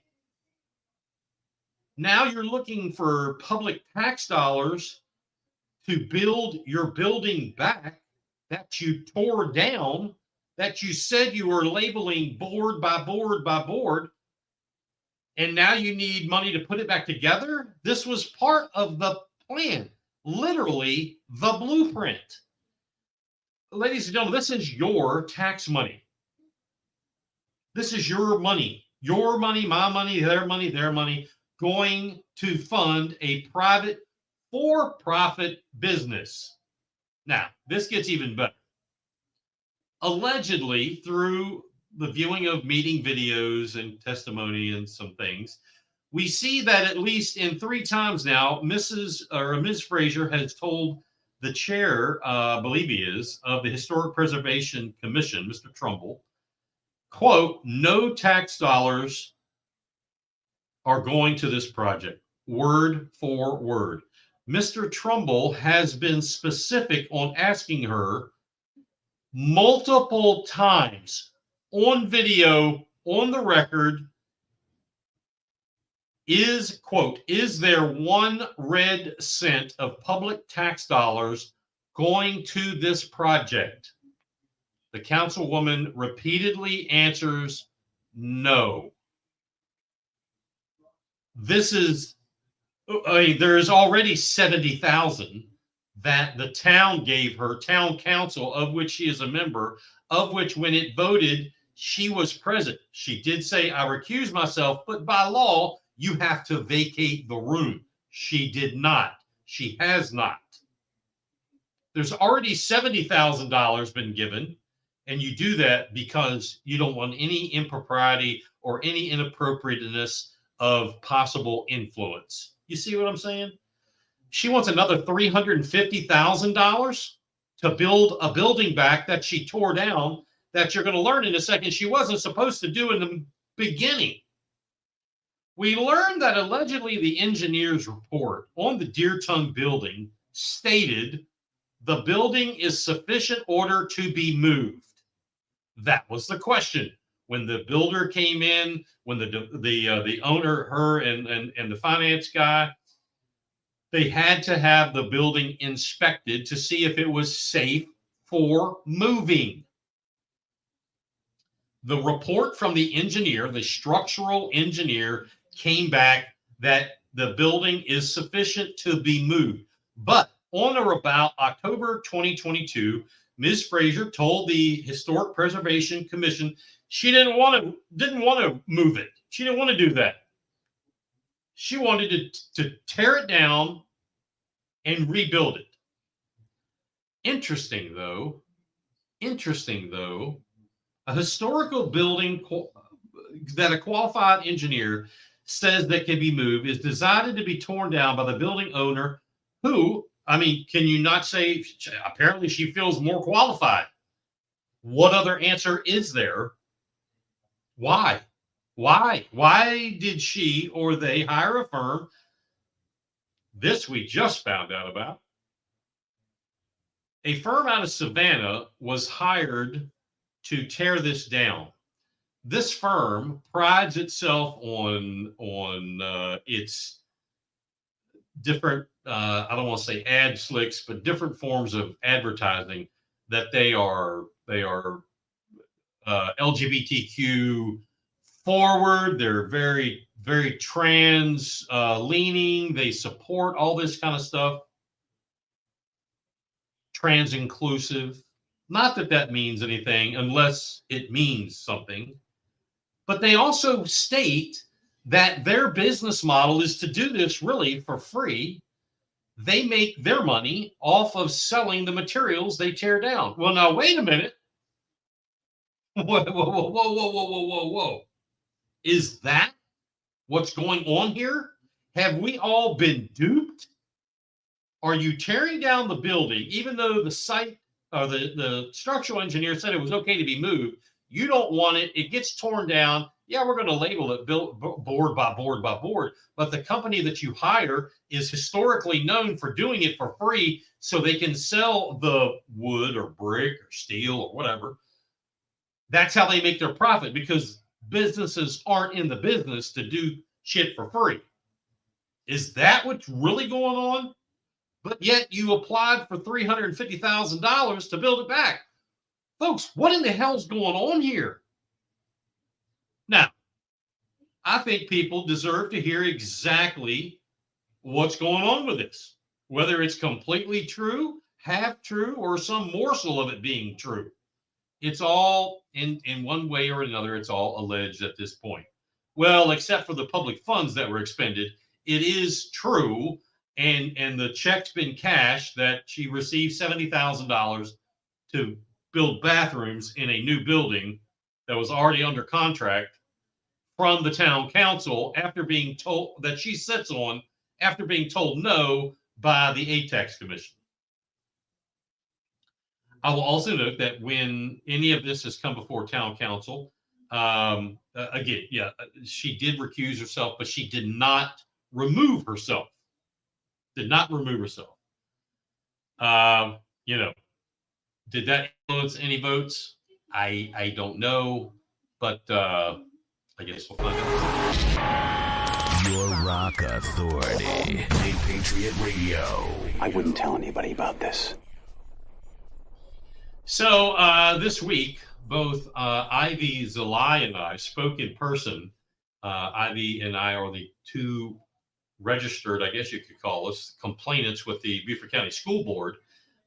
S1: Now you're looking for public tax dollars to build your building back that you tore down, that you said you were labeling board by board by board, and now you need money to put it back together? This was part of the plan, literally the blueprint. Ladies and gentlemen, this is your tax money. This is your money, my money, their money, going to fund a private for-profit business. Now, this gets even better. Allegedly, through the viewing of meeting videos and testimony and some things, We see that at least in 3 times now, Ms. Fraser has told the chair, I believe he is, of the Historic Preservation Commission, Mr. Trumbull, quote, no tax dollars are going to this project, word for word. Mr. Trumbull has been specific on asking her multiple times on video, on the record, is, quote, is there 1 red cent of public tax dollars going to this project? The councilwoman repeatedly answers no. This is, there's already $70,000 that the town gave her, town council, of which she is a member, of which when it voted, she was present. She did say, I recuse myself, but by law, you have to vacate the room. She did not. She has not. There's already $70,000 been given, and you do that because you don't want any impropriety or any inappropriateness of possible influence. You see what I'm saying? She wants another $350,000 to build a building back that she tore down, that you're going to learn in a second she wasn't supposed to do in the beginning. We learned that allegedly the engineer's report on the Deer Tongue building stated the building is sufficient order to be moved. That was the question. When the builder came in, when the owner, her and the finance guy, they had to have the building inspected to see if it was safe for moving. The report from the engineer, the structural engineer, came back that the building is sufficient to be moved. But on or about October 2022, Ms. Fraser told the Historic Preservation Commission she didn't want to move it. She didn't want to do that. She wanted to tear it down and rebuild it. Interesting though, a historical building that a qualified engineer says that can be moved is designed to be torn down by the building owner who, I mean, can you not say, apparently she feels more qualified. What other answer is there? Why? Why did she or they hire a firm? This we just found out about. A firm out of Savannah was hired to tear this down. This firm prides itself on its different, I don't want to say ad slicks, but different forms of advertising, that they are LGBTQ forward. They're very, very trans leaning. They support all this kind of stuff. Trans inclusive. Not that that means anything unless it means something. But they also state that their business model is to do this really for free. They make their money off of selling the materials they tear down. Well, now, wait a minute. Whoa. Is that what's going on here? Have we all been duped? Are you tearing down the building, even though the site or the structural engineer said it was okay to be moved? You don't want it. It gets torn down. Yeah, we're going to label it board by board by board. But the company that you hire is historically known for doing it for free so they can sell the wood or brick or steel or whatever. That's how they make their profit, because businesses aren't in the business to do shit for free. Is that what's really going on? But yet you applied for $350,000 to build it back. Folks, what in the hell's going on here? Now, I think people deserve to hear exactly what's going on with this, whether it's completely true, half true, or some morsel of it being true. It's all, in one way or another, it's all alleged at this point. Well, except for the public funds that were expended, it is true, and the check's been cashed that she received $70,000 to build bathrooms in a new building that was already under contract from the town council after being told that she sits on after being told no by the ATAX Commission. I will also note that when any of this has come before town council, again, yeah, she did recuse herself, but she did not remove herself. Did not remove herself. You know, did that influence any votes? I don't know, but I guess we'll find out.
S3: Your Rock Authority. Big Patriot Radio.
S15: I wouldn't tell anybody about this.
S1: So this week, both Ivy Zalai and I spoke in person. Ivy and I are the two registered, I guess you could call us, complainants with the Beaufort County School Board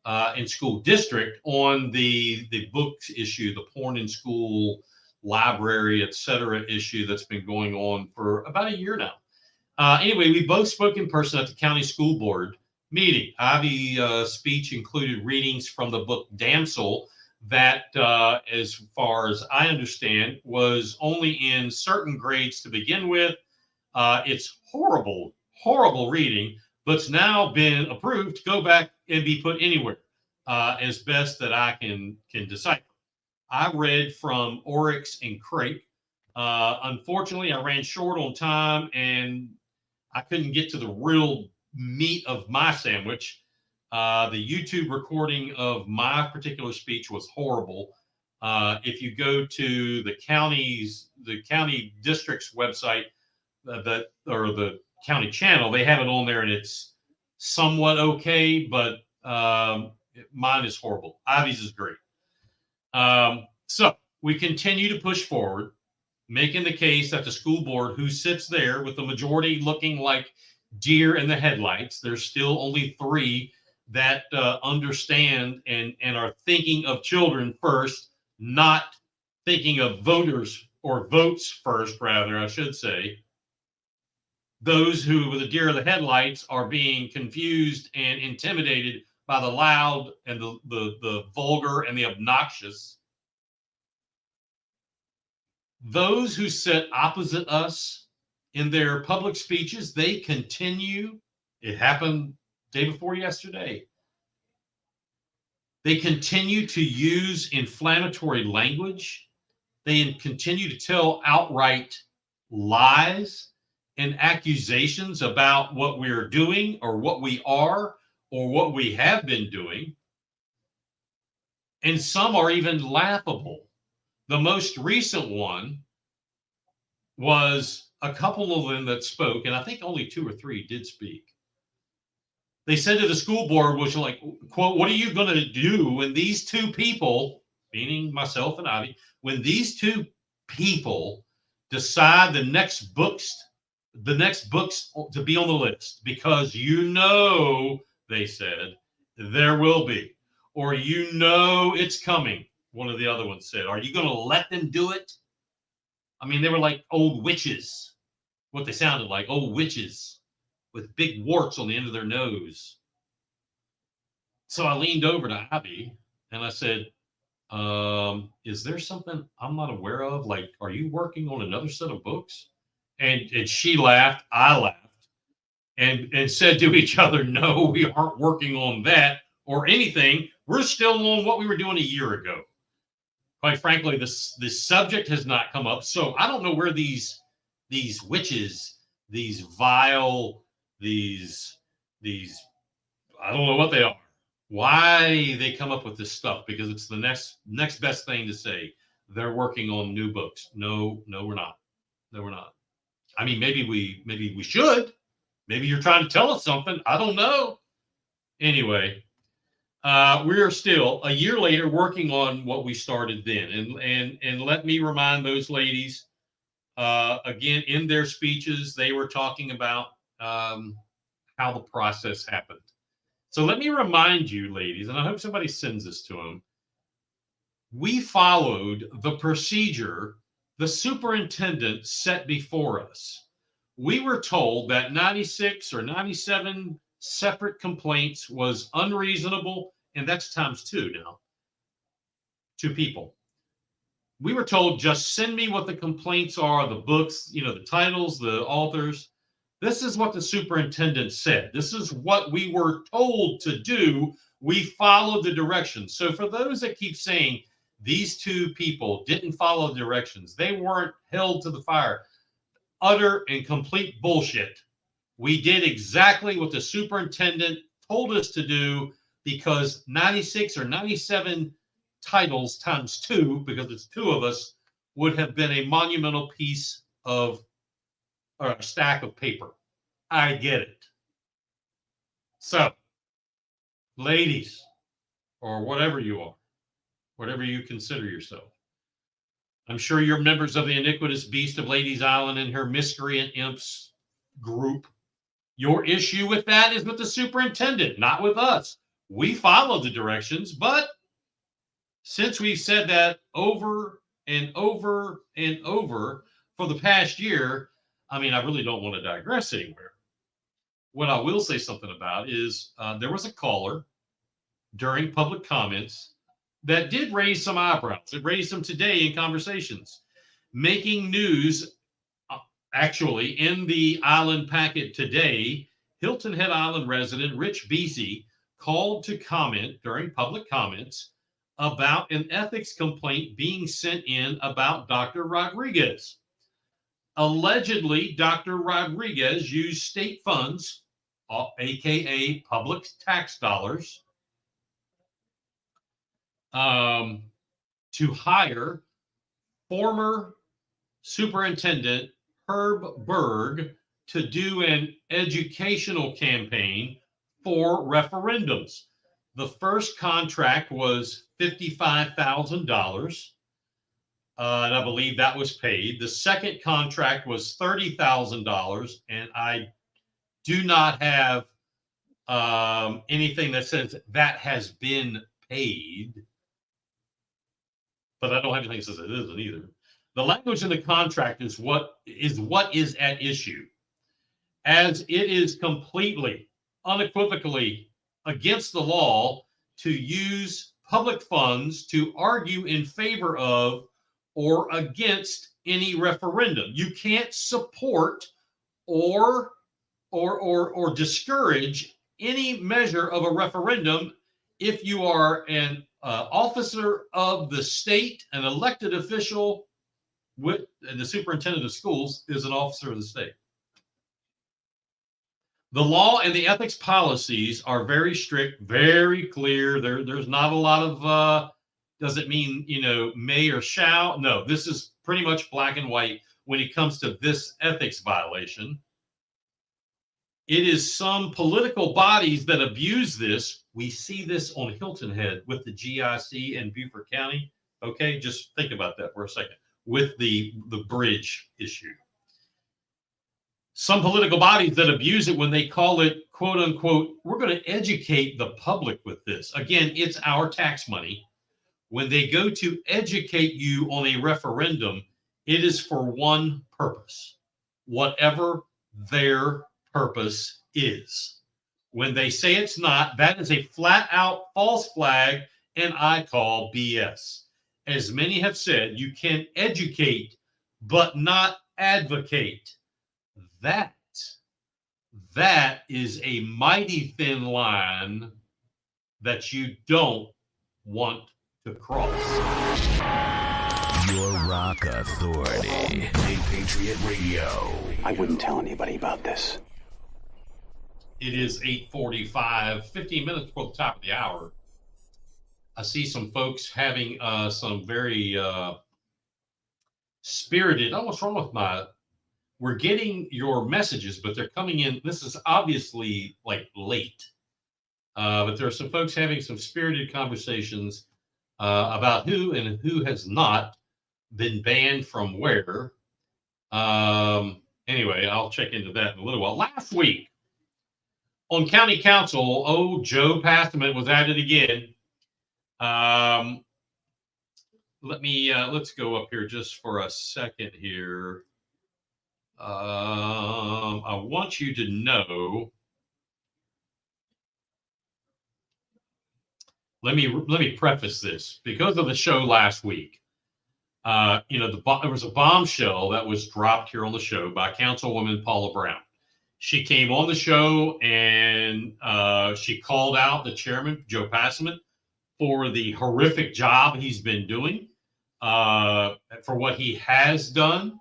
S1: and School District on the books issue, the porn in school, library, etc. issue that's been going on for about a year now. Anyway, we both spoke in person at the county school board meeting. Ivy's speech included readings from the book Damsel that, as far as I understand, was only in certain grades to begin with. It's horrible, horrible reading, but it's now been approved to go back and be put anywhere, as best that I can decipher. I read from Oryx and Crake. Unfortunately, I ran short on time and I couldn't get to the real meat of my sandwich. The YouTube recording of my particular speech was horrible. If you go to the county district's website, or the county channel, they have it on there and it's somewhat okay, but mine is horrible. Ivy's is great. So we continue to push forward, making the case that the school board, who sits there with the majority looking like deer in the headlights, there's still only 3 that understand and are thinking of children first, not thinking of voters or votes first, rather, I should say. Those who were the deer in the headlights are being confused and intimidated by the loud and the vulgar and the obnoxious. Those who sit opposite us in their public speeches, they continue. It happened day before yesterday. They continue to use inflammatory language. They continue to tell outright lies and accusations about what we're doing or what we are or what we have been doing. And some are even laughable. The most recent one was a couple of them that spoke, and I think only 2 or 3 did speak. They said to the school board, which like, quote, "What are you going to do when these 2 people," meaning myself and Ivy, "when these 2 people decide the next books to be on the list? Because they said, there will be, or it's coming." One of the other ones said, "Are you going to let them do it?" I mean, they were like old witches, what they sounded like, old witches with big warts on the end of their nose. So I leaned over to Abby and I said, is there something I'm not aware of? Like, are you working on another set of books? And she laughed, I laughed, and said to each other, "No, we aren't working on that or anything. We're still on what we were doing a year ago." Quite frankly, this subject has not come up. So I don't know where these witches, these vile, these I don't know what they are, why they come up with this stuff, because it's the next best thing to say. They're working on new books. No, we're not. No, we're not. I mean, maybe we should. Maybe you're trying to tell us something. I don't know. Anyway, we are still a year later working on what we started then. And let me remind those ladies, again, in their speeches, they were talking about how the process happened. So let me remind you, ladies, and I hope somebody sends this to them. We followed the procedure the superintendent set before us. We were told that 96 or 97 separate complaints was unreasonable, and that's times 2 now. 2 people. we were told, just send me what the complaints are, the books, the titles, the authors. This is what the superintendent said. This is what we were told to do. We followed the directions. So for those that keep saying these two people didn't follow the directions, they weren't held to the fire, utter and complete bullshit. We did exactly what the superintendent told us to do, because 96 or 97 titles times 2, because it's 2 of us, would have been a monumental piece of, or a stack of paper. I get it. So, ladies, or whatever you are, whatever you consider yourself, I'm sure you're members of the iniquitous beast of Ladies Island and her miscreant imps group. Your issue with that is with the superintendent, not with us. We followed the directions, but since we've said that over and over and over for the past year, I really don't want to digress anywhere. What I will say something about is there was a caller during public comments that did raise some eyebrows. It raised them today in conversations. Making news, actually, in the Island Packet today, Hilton Head Island resident Rich Beasy called to comment during public comments about an ethics complaint being sent in about Dr. Rodriguez. Allegedly, Dr. Rodriguez used state funds, aka public tax dollars, to hire former Superintendent Herb Berg to do an educational campaign for referendums. The first contract was $55,000, and I believe that was paid. The second contract was $30,000, and I do not have anything that says that has been paid, but I don't have anything that says it isn't either. The language in the contract is what is at issue, as it is completely, unequivocally against the law to use public funds to argue in favor of or against any referendum. You can't support or discourage any measure of a referendum if you are an officer of the state, an elected official, and the superintendent of schools is an officer of the state. The law and the ethics policies are very strict, very clear. There's not a lot of, does it mean, may or shall? No, this is pretty much black and white when it comes to this ethics violation. It is some political bodies that abuse this. We see this on Hilton Head with the GIC in Beaufort County. Okay, just think about that for a second with the bridge issue. Some political bodies that abuse it when they call it, quote unquote, we're going to educate the public with this. Again, it's our tax money. When they go to educate you on a referendum, it is for one purpose, whatever their purpose is. When they say it's not, that is a flat out false flag, and I call BS. As many have said, you can educate, but not advocate. That is a mighty thin line that you don't want to cross.
S3: Your Rock Authority. Patriot Radio.
S15: I wouldn't tell anybody about this.
S1: It is 8:45, 15 minutes before the top of the hour. I see some folks having some very spirited, what's wrong with we're getting your messages, but they're coming in. This is obviously late. But there are some folks having some spirited conversations about who and who has not been banned from where. Anyway, I'll check into that in a little while. Last week on County Council, Joe Passman was at it again. Let's go up here just for a second here. I want you to know. Let me preface this because of the show last week. there was a bombshell that was dropped here on the show by Councilwoman Paula Brown. She came on the show and she called out the chairman, Joe Passman, for the horrific job he's been doing, for what he has done,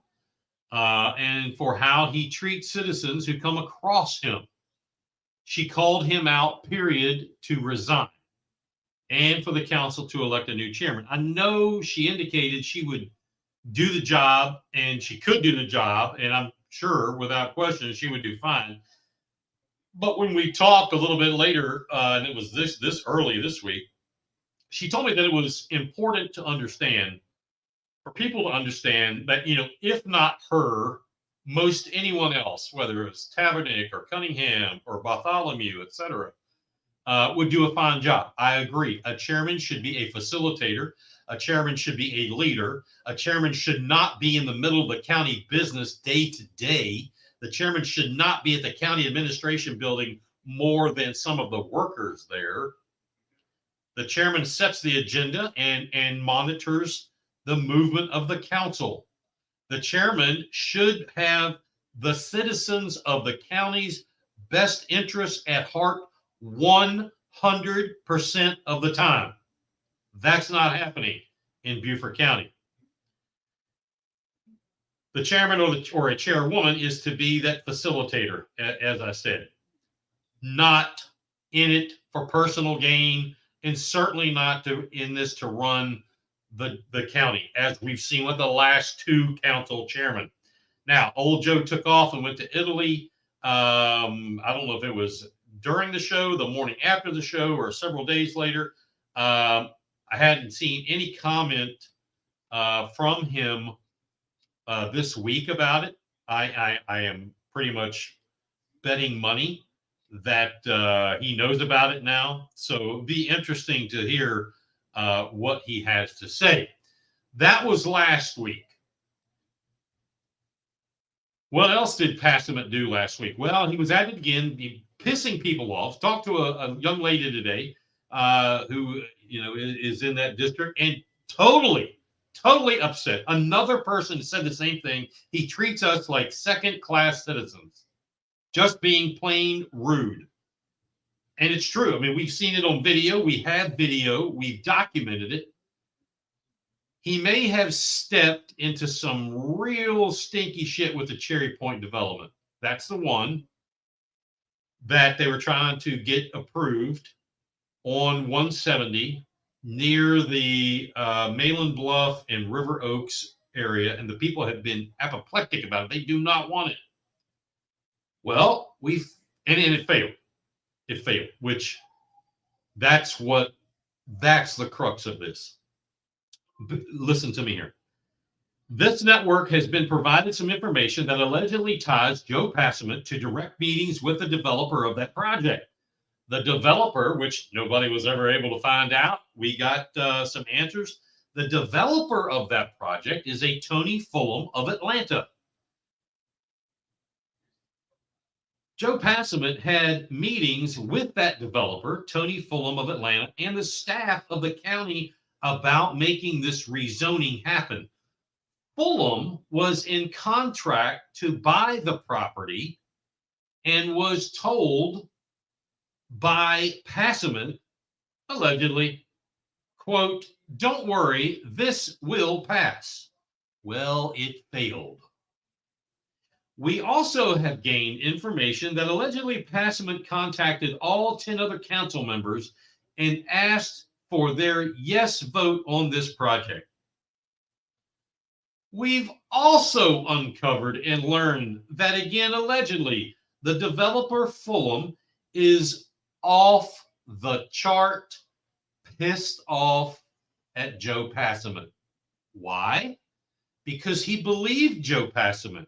S1: and for how he treats citizens who come across him. She called him out, period, to resign, and for the council to elect a new chairman. I know she indicated she would do the job, and she could do the job, and I'm sure, without question, she would do fine. But when we talked a little bit later, and it was this early this week, she told me that it was important to understand, for people to understand that, if not her, most anyone else, whether it was Tabernick or Cunningham or Bartholomew, etc., would do a fine job. I agree. A chairman should be a facilitator. A chairman should be a leader. A chairman should not be in the middle of the county business day to day. The chairman should not be at the county administration building more than some of the workers there. The chairman sets the agenda and monitors the movement of the council. The chairman should have the citizens of the county's best interests at heart 100% of the time. That's not happening in Beaufort County. The chairman or a chairwoman is to be that facilitator, as I said, not in it for personal gain, and certainly not in this to run the county, as we've seen with the last two council chairmen. Now, old Joe took off and went to Italy. I don't know if it was during the show, the morning after the show, or several days later. I hadn't seen any comment from him this week about it. I am pretty much betting money that he knows about it now. So it'll be interesting to hear what he has to say. That was last week. What else did Passman do last week? Well, he was at it again, pissing people off. Talked to a young lady today who is in that district and totally upset. Another person said the same thing. He treats us like second-class citizens, just being plain rude. And it's true. I mean, we've seen it on video. We have video. We've documented it. He may have stepped into some real stinky shit with the Cherry Point development. That's the one that they were trying to get approved on 170 near the Malin Bluff and River Oaks area, and the people have been apoplectic about it. They do not want it. Well, and it failed. It failed, which that's the crux of this. Listen to me here. This network has been provided some information that allegedly ties Joe Passman to direct meetings with the developer of that project. The developer, which nobody was ever able to find out, we got some answers. The developer of that project is a Tony Fulham of Atlanta. Joe Passman had meetings with that developer, Tony Fulham of Atlanta, and the staff of the county about making this rezoning happen. Fulham was in contract to buy the property and was told by Passman, allegedly, quote, "Don't worry, this will pass." Well, it failed. We also have gained information that allegedly Passman contacted all 10 other council members and asked for their yes vote on this project. We've also uncovered and learned that, again, allegedly, the developer Fulham is off the chart, pissed off at Joe Passman. Why? Because he believed Joe Passman.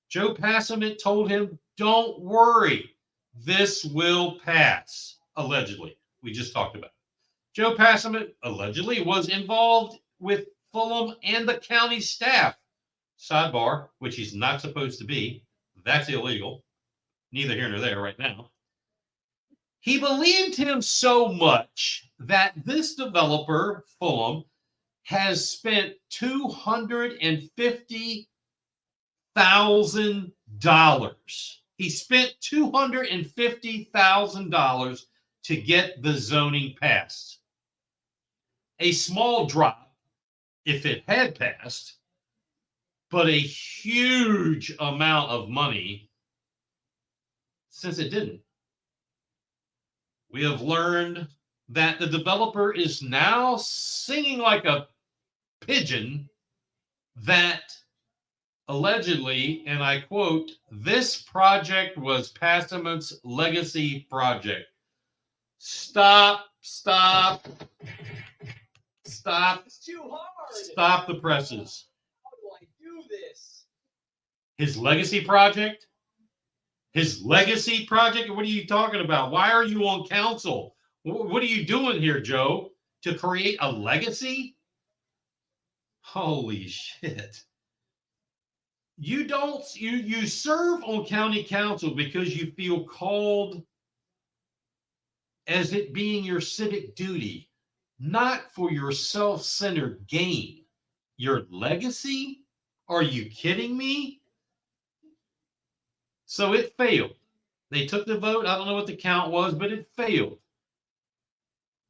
S1: Joe Passman told him, "Don't worry, this will pass," allegedly. We just talked about it. Joe Passman allegedly was involved with Fulham and the county staff. Sidebar, which he's not supposed to be. That's illegal. Neither here nor there right now. He believed him so much that this developer, Fulham, has spent $250,000. He spent $250,000 to get the zoning passed. A small drop if it had passed, but a huge amount of money since it didn't. We have learned that the developer is now singing like a pigeon that allegedly, and I quote, this project was Pastiment's legacy project. Stop. It's too hard. Stop the presses.
S4: How do I do this?
S1: His legacy project? His legacy project? What are you talking about? Why are you on council? What are you doing here, Joe? To create a legacy? Holy shit. You serve on county council because you feel called as it being your civic duty, not for your self-centered gain. Your legacy? Are you kidding me? So it failed. They took the vote. I don't know what the count was, but it failed.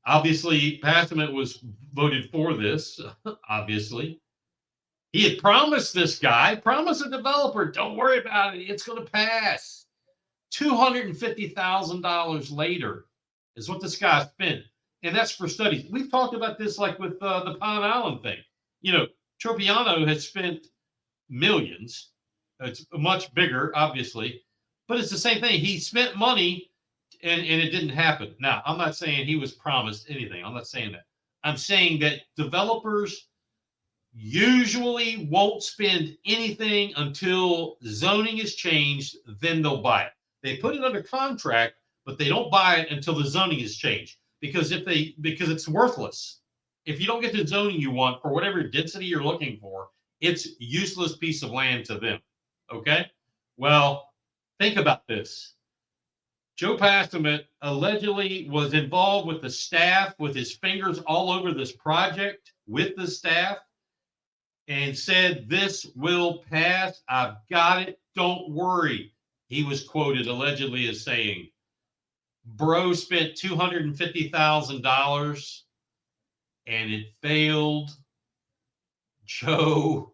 S1: Obviously, Pastiment was voted for this, obviously. He had promised this guy, promised a developer, don't worry about it, it's going to pass. $250,000 later is what this guy spent. And that's for studies. We've talked about this like with the Pine Island thing. You know, Tropiano has spent millions. It's much bigger, obviously, but it's the same thing. He spent money and it didn't happen. Now, I'm not saying he was promised anything. I'm not saying that. I'm saying that developers usually won't spend anything until zoning is changed, then they'll buy it. They put it under contract, but they don't buy it until the zoning is changed because it's worthless. If you don't get the zoning you want for whatever density you're looking for, it's a useless piece of land to them. Okay? Well, think about this. Joe Pastiment allegedly was involved with the staff, with his fingers all over this project with the staff, and said, this will pass. I've got it. Don't worry. He was quoted allegedly as saying, bro spent $250,000 and it failed. Joe's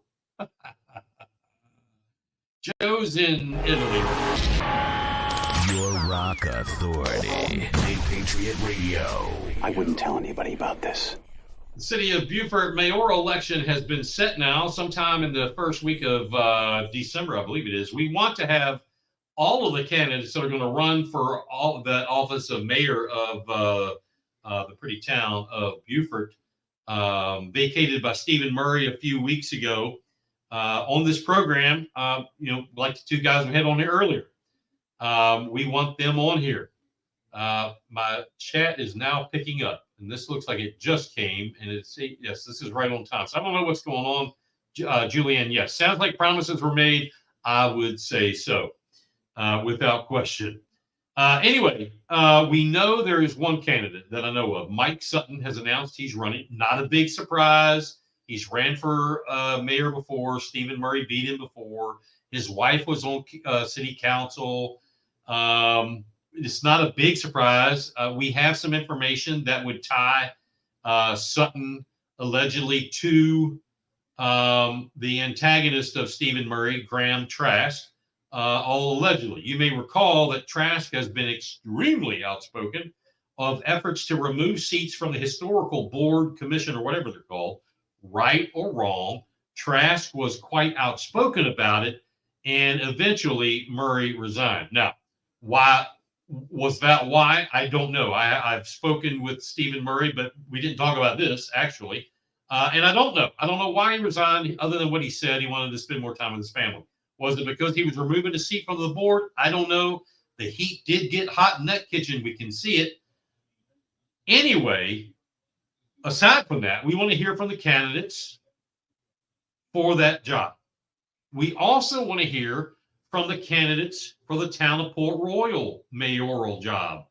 S1: in Italy.
S3: Your Rock Authority. Big Patriot Radio.
S15: I wouldn't tell anybody about this.
S1: The city of Beaufort mayoral election has been set now, sometime in the first week of December, I believe it is. We want to have all of the candidates that are going to run for all that office of mayor of the pretty town of Beaufort, vacated by Stephen Murray a few weeks ago. On this program, like the two guys we had on here earlier, we want them on here. My chat is now picking up, and this looks like it just came, and yes, this is right on time. So I don't know what's going on, Julianne. Yes, sounds like promises were made. I would say so, without question. Anyway, we know there is one candidate that I know of. Mike Sutton has announced he's running. Not a big surprise. He's ran for mayor before. Stephen Murray beat him before. His wife was on city council. It's not a big surprise. We have some information that would tie Sutton allegedly to the antagonist of Stephen Murray, Graham Trask, all allegedly. You may recall that Trask has been extremely outspoken of efforts to remove seats from the historical board, commission, or whatever they're called. Right or wrong, Trask was quite outspoken about it, and eventually Murray resigned. Now, why was that? Why? I don't know. I've spoken with Stephen Murray, but we didn't talk about this actually, and I don't know. I don't know why he resigned, other than what he said. He wanted to spend more time with his family. Was it because he was removing a seat from the board? I don't know. The heat did get hot in that kitchen. We can see it. Anyway, aside from that, we want to hear from the candidates for that job. We also want to hear from the candidates for the town of Port Royal mayoral job.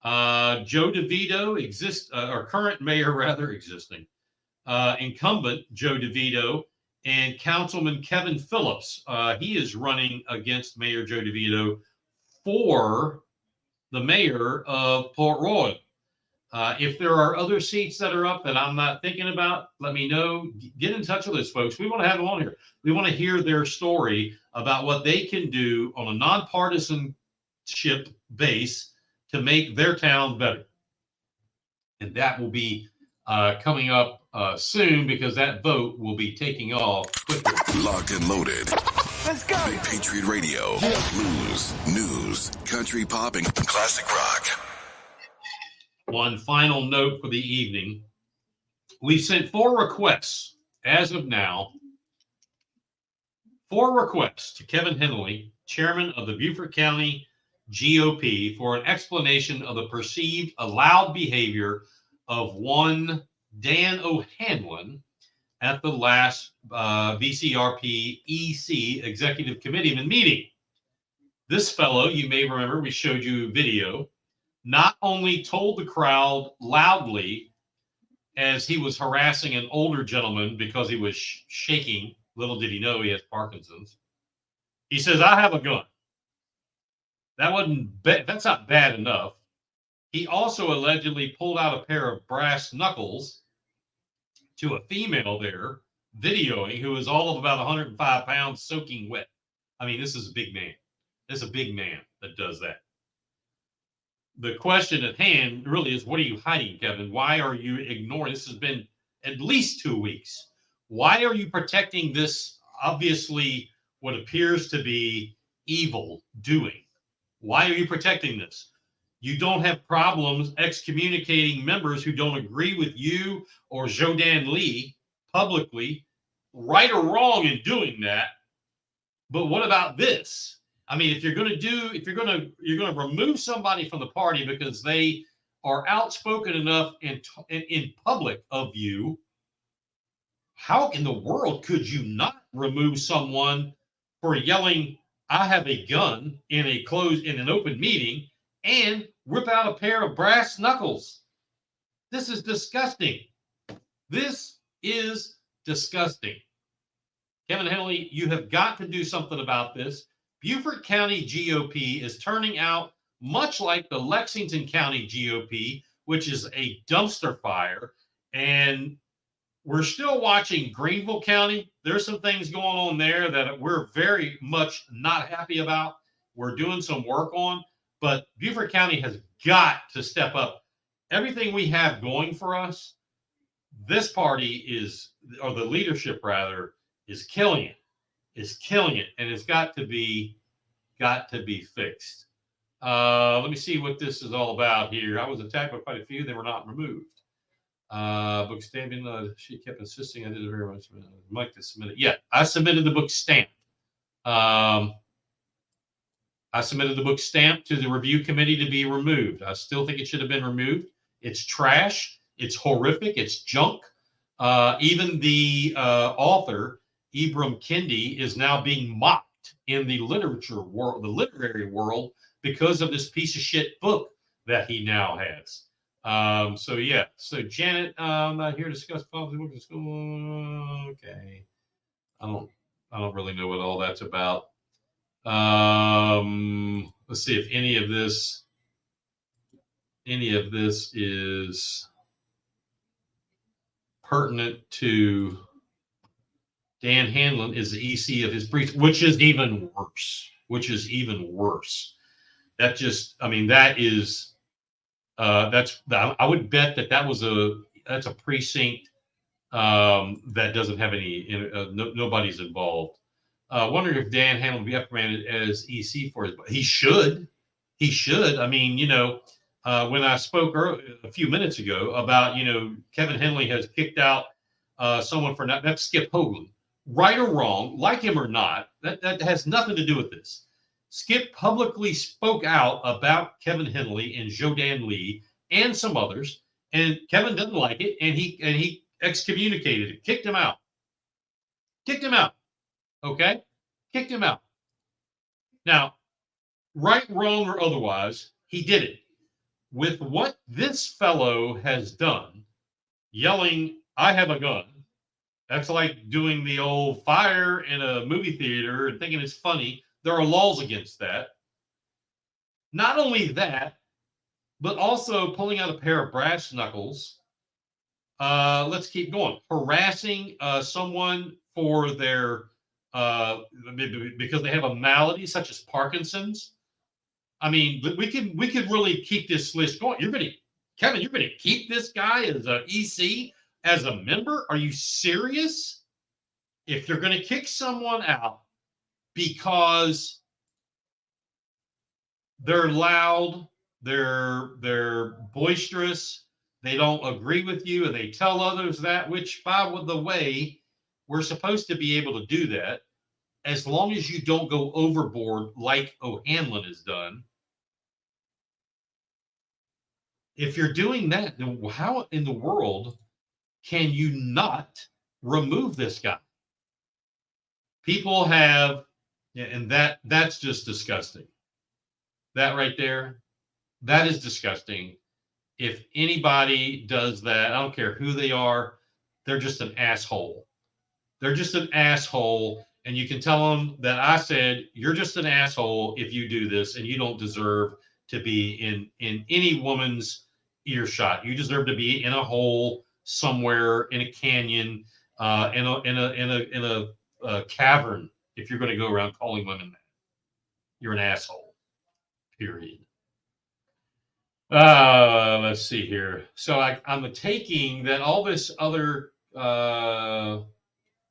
S1: Joe DeVito, our current mayor, rather existing. incumbent Joe DeVito and Councilman Kevin Phillips. He is running against Mayor Joe DeVito for the mayor of Port Royal. If there are other seats that are up that I'm not thinking about, let me know. Get in touch with those folks. We want to have them on here. We want to hear their story about what they can do on a nonpartisanship base to make their town better. And that will be coming up soon, because that vote will be taking off quickly.
S3: Locked and loaded.
S2: Let's go.
S3: Big Patriot Radio. Blues, news, country pop, and classic rock.
S1: One final note for the evening. We've sent 4 requests as of now. 4 requests to Kevin Henley, chairman of the Beaufort County GOP, for an explanation of the perceived allowed behavior of one Dan O'Hanlon at the last BCRP EC Executive Committeeman meeting. This fellow, you may remember, we showed you video, not only told the crowd loudly as he was harassing an older gentleman because he was shaking, little did he know he has Parkinson's. He says, "I have a gun." That's not bad enough. He also allegedly pulled out a pair of brass knuckles to a female there, videoing, who is all of about 105 pounds, soaking wet. I mean, this is a big man. This is a big man that does that. The question at hand really is, what are you hiding, Kevin? Why are you ignoring? This has been at least 2 weeks. Why are you protecting this, obviously, what appears to be evil doing? Why are you protecting this? You don't have problems excommunicating members who don't agree with you or Jodan Lee publicly, right or wrong in doing that. But what about this? I mean, if you're going to remove somebody from the party because they are outspoken enough in public of you, how in the world could you not remove someone for yelling, "I have a gun" in an open meeting, and whip out a pair of brass knuckles? This is disgusting. This is disgusting. Kevin Henley, you have got to do something about this. Beaufort County GOP is turning out much like the Lexington County GOP, which is a dumpster fire. And we're still watching Greenville County. There's some things going on there that we're very much not happy about. We're doing some work on, but Beaufort County has got to step up. Everything we have going for us, this party is, or the leadership rather, is killing it. And it's got to be fixed. Let me see what this is all about here. I was attacked by quite a few. They were not removed. Book stamping. She kept insisting I did it very much. I'd like to submit it. Yeah, I submitted the book stamp. I submitted the book stamp to the review committee to be removed. I still think it should have been removed. It's trash. It's horrific. It's junk. Even the author, Ibram Kendi, is now being mocked in the literature world, the literary world, because of this piece of shit book that he now has. So Janet, I'm not here to discuss policy books in school. Okay. I don't really know what all that's about. Let's see if any of this is pertinent to Dan Hanlon is the EC of his brief, which is even worse. That just, I mean, I would bet that's a precinct that doesn't have any, nobody's involved. Wondering if Dan Hanlon will be reprimanded as EC for his, he should. I mean, when I spoke a few minutes ago about, Kevin Henley has kicked out someone for that's Skip Hoagland. Right or wrong, like him or not, that has nothing to do with this. Skip publicly spoke out about Kevin Henley and Jodan Lee and some others, and Kevin doesn't like it, and he excommunicated it, kicked him out. Okay? Kicked him out. Now, right, wrong, or otherwise, he did it. With what this fellow has done, yelling, I have a gun. That's like doing the old fire in a movie theater and thinking it's funny. There are laws against that. Not only that, but also pulling out a pair of brass knuckles. Let's keep going. Harassing someone for their because they have a malady such as Parkinson's. I mean, we could really keep this list going. Kevin, you're gonna keep this guy as an EC as a member? Are you serious? If you're gonna kick someone out because they're loud, they're boisterous, they don't agree with you, and they tell others that, which, by the way, we're supposed to be able to do that as long as you don't go overboard like O'Hanlon has done. If you're doing that, then how in the world can you not remove this guy? People have, and that's just disgusting. That right there, that is disgusting. If anybody does that, I don't care who they are, they're just an asshole. They're just an asshole. And you can tell them that I said, you're just an asshole if you do this, and you don't deserve to be in any woman's earshot. You deserve to be in a hole somewhere in a canyon, in a cavern. If you're going to go around calling women that, you're an asshole. Period. Let's see here. So I'm taking that all this other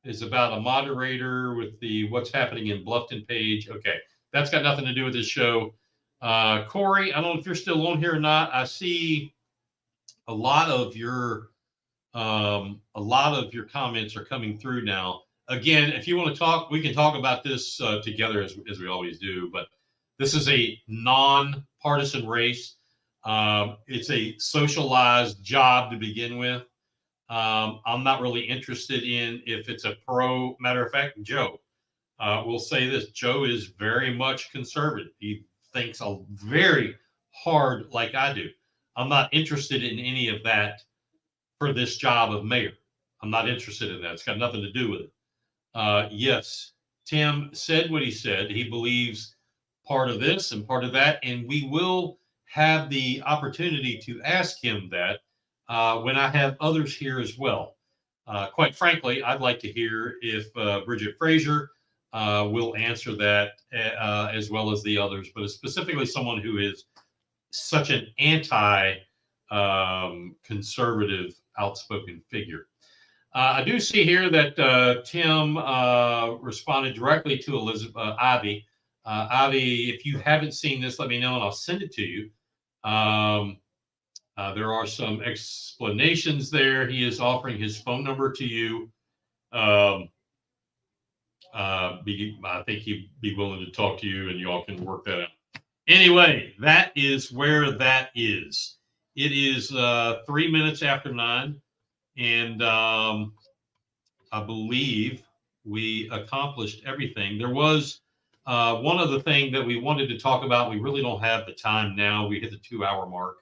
S1: is about a moderator with the What's Happening in Bluffton page. Okay, that's got nothing to do with this show. Corey, I don't know if you're still on here or not. I see a lot of your comments are coming through now. Again, if you want to talk, we can talk about this together as we always do. But this is a non-partisan race. It's a socialized job to begin with. I'm not really interested in if it's a pro. Matter of fact, Joe, will say this. Joe is very much conservative. He thinks very hard like I do. I'm not interested in any of that for this job of mayor. I'm not interested in that. It's got nothing to do with it. Yes, Tim said what he said. He believes part of this and part of that, and we will have the opportunity to ask him that when I have others here as well. Quite frankly, I'd like to hear if Bridget Frazier will answer that as well as the others, but specifically someone who is such an anti-conservative, outspoken figure. I do see here that Tim responded directly to Elizabeth Ivy. Ivy, if you haven't seen this, let me know and I'll send it to you. There are some explanations there. He is offering his phone number to you. I think he'd be willing to talk to you and you all can work that out. Anyway, that is where that is. It is 3 minutes after 9. And I believe we accomplished everything. There was one other thing that we wanted to talk about. We really don't have the time now. We hit the 2-hour mark.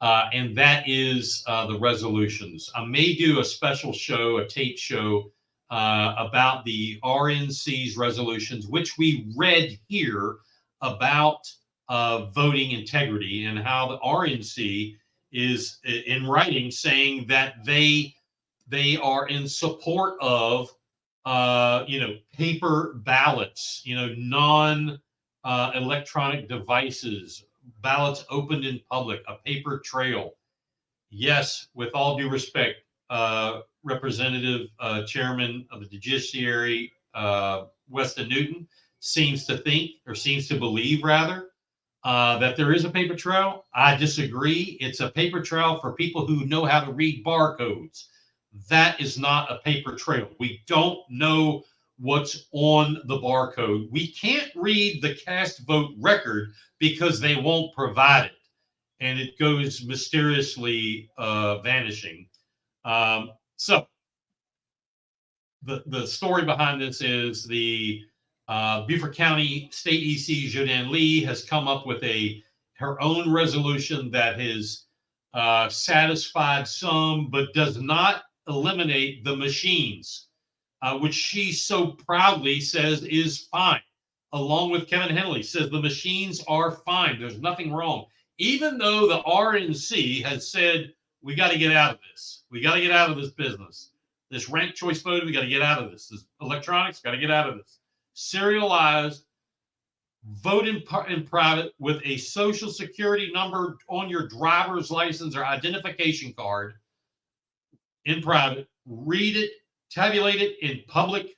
S1: And that is the resolutions. I may do a special show, a tape show, about the RNC's resolutions, which we read here about voting integrity and how the RNC is in writing saying that they are in support of paper ballots, non-electronic devices, ballots opened in public, a paper trail. Yes, with all due respect, Representative Chairman of the Judiciary, Weston Newton, seems to believe rather, that there is a paper trail. I disagree. It's a paper trail for people who know how to read barcodes. That is not a paper trail. We don't know what's on the barcode. We can't read the cast vote record because they won't provide it. And it goes mysteriously vanishing. So the story behind this is the Beaufort County State EC Jodan Lee has come up with her own resolution that has satisfied some, but does not eliminate the machines, which she so proudly says is fine. Along with Kevin Henley, says the machines are fine. There's nothing wrong. Even though the RNC has said, we got to get out of this. We got to get out of this business. This ranked choice voting, we got to get out of this. This electronics, got to get out of this. Serialized, vote in private with a social security number on your driver's license or identification card in private. Read it, tabulate it in public.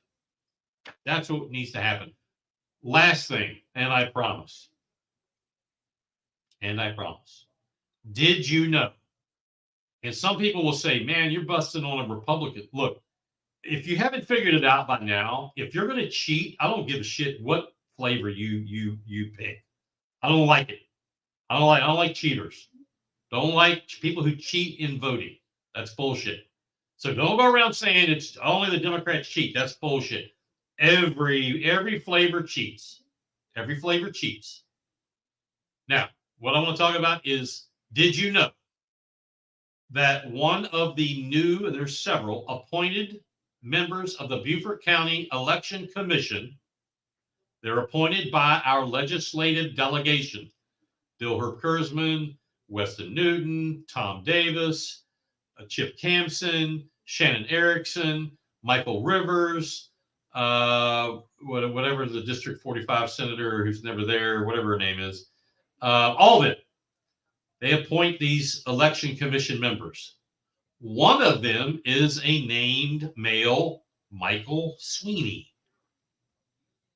S1: That's what needs to happen. Last thing, and I promise. Did you know? And some people will say, man, you're busting on a Republican. Look, if you haven't figured it out by now, if you're going to cheat, I don't give a shit what flavor you pick. I don't like it. I don't like cheaters. Don't like people who cheat in voting. That's bullshit. So don't go around saying it's only the Democrats cheat. That's bullshit. Every flavor cheats. Every flavor cheats. Now, what I want to talk about is, did you know that one of the new, and there's several, appointed members of the Beaufort County Election Commission, they're appointed by our legislative delegation. Bill Herb-Kurzman, Weston Newton, Tom Davis, Chip Campson, Shannon Erickson, Michael Rivers, whatever the District 45 senator who's never there, whatever her name is, all of it. They appoint these election commission members. One of them is a named male, Michael Sweeney.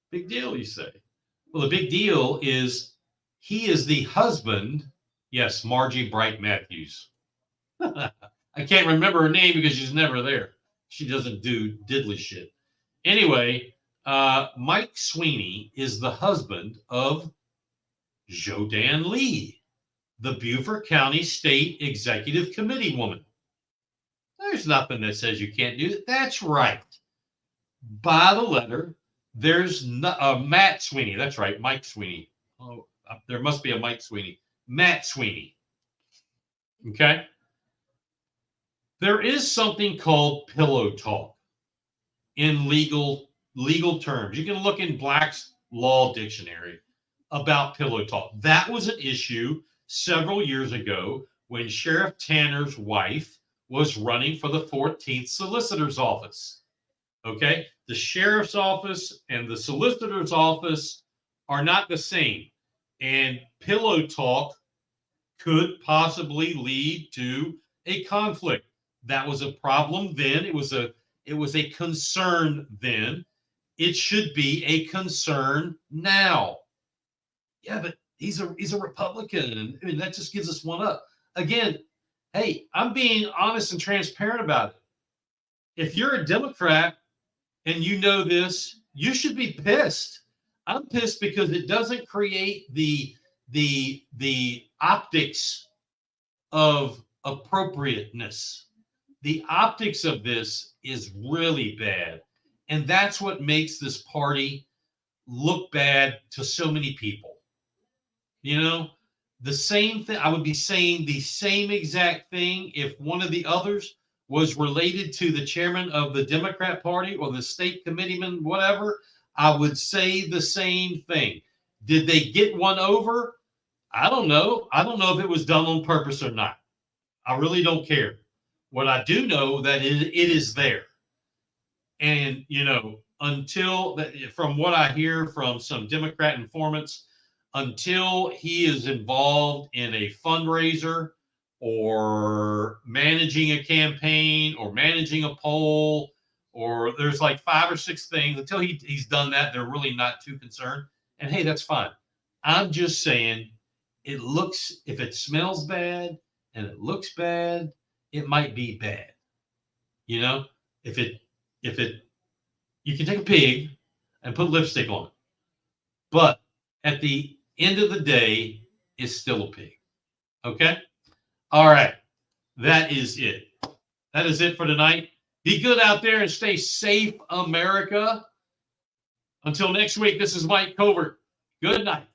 S1: Big deal, you say? Well, the big deal is he is the husband, yes, Margie Bright Matthews. I can't remember her name because she's never there. She doesn't do diddly shit. Anyway, Mike Sweeney is the husband of Jodan Lee, the Beaufort County State Executive Committee woman. There's nothing that says you can't do that. That's right. By the letter, there's Matt Sweeney. That's right, Mike Sweeney. Oh, there must be a Mike Sweeney. Matt Sweeney. Okay? There is something called pillow talk in legal terms. You can look in Black's Law Dictionary about pillow talk. That was an issue several years ago when Sheriff Tanner's wife was running for the 14th Solicitor's Office. Okay? The Sheriff's Office and the Solicitor's Office are not the same. And pillow talk could possibly lead to a conflict. That was a problem then. It was a concern then. It should be a concern now. Yeah, but he's a Republican. I mean, that just gives us one up. Again, hey, I'm being honest and transparent about it. If you're a Democrat and you know this, you should be pissed. I'm pissed because it doesn't create the optics of appropriateness. The optics of this is really bad. And that's what makes this party look bad to so many people. You know, the same thing, I would be saying the same exact thing if one of the others was related to the chairman of the Democrat Party or the state committeeman, whatever. I would say the same thing. Did they get one over? I don't know. I don't know if it was done on purpose or not. I really don't care. What I do know that it is there. And, you know, until, from what I hear from some Democrat informants, until he is involved in a fundraiser or managing a campaign or managing a poll, or there's like 5 or 6 things, until he's done that, they're really not too concerned. And hey, that's fine. I'm just saying, it looks, if it smells bad and it looks bad, it might be bad. You know, if it, you can take a pig and put lipstick on it, but at the end of the day, it's still a pig. Okay? All right. That is it. That is it for tonight. Be good out there and stay safe, America. Until next week, this is Mike Covert. Good night.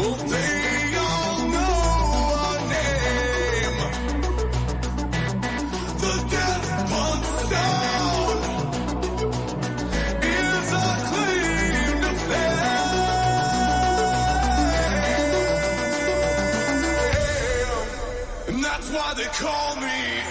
S16: Oh, they all know our name. The death punch sound is our claim to fame. And that's why they call me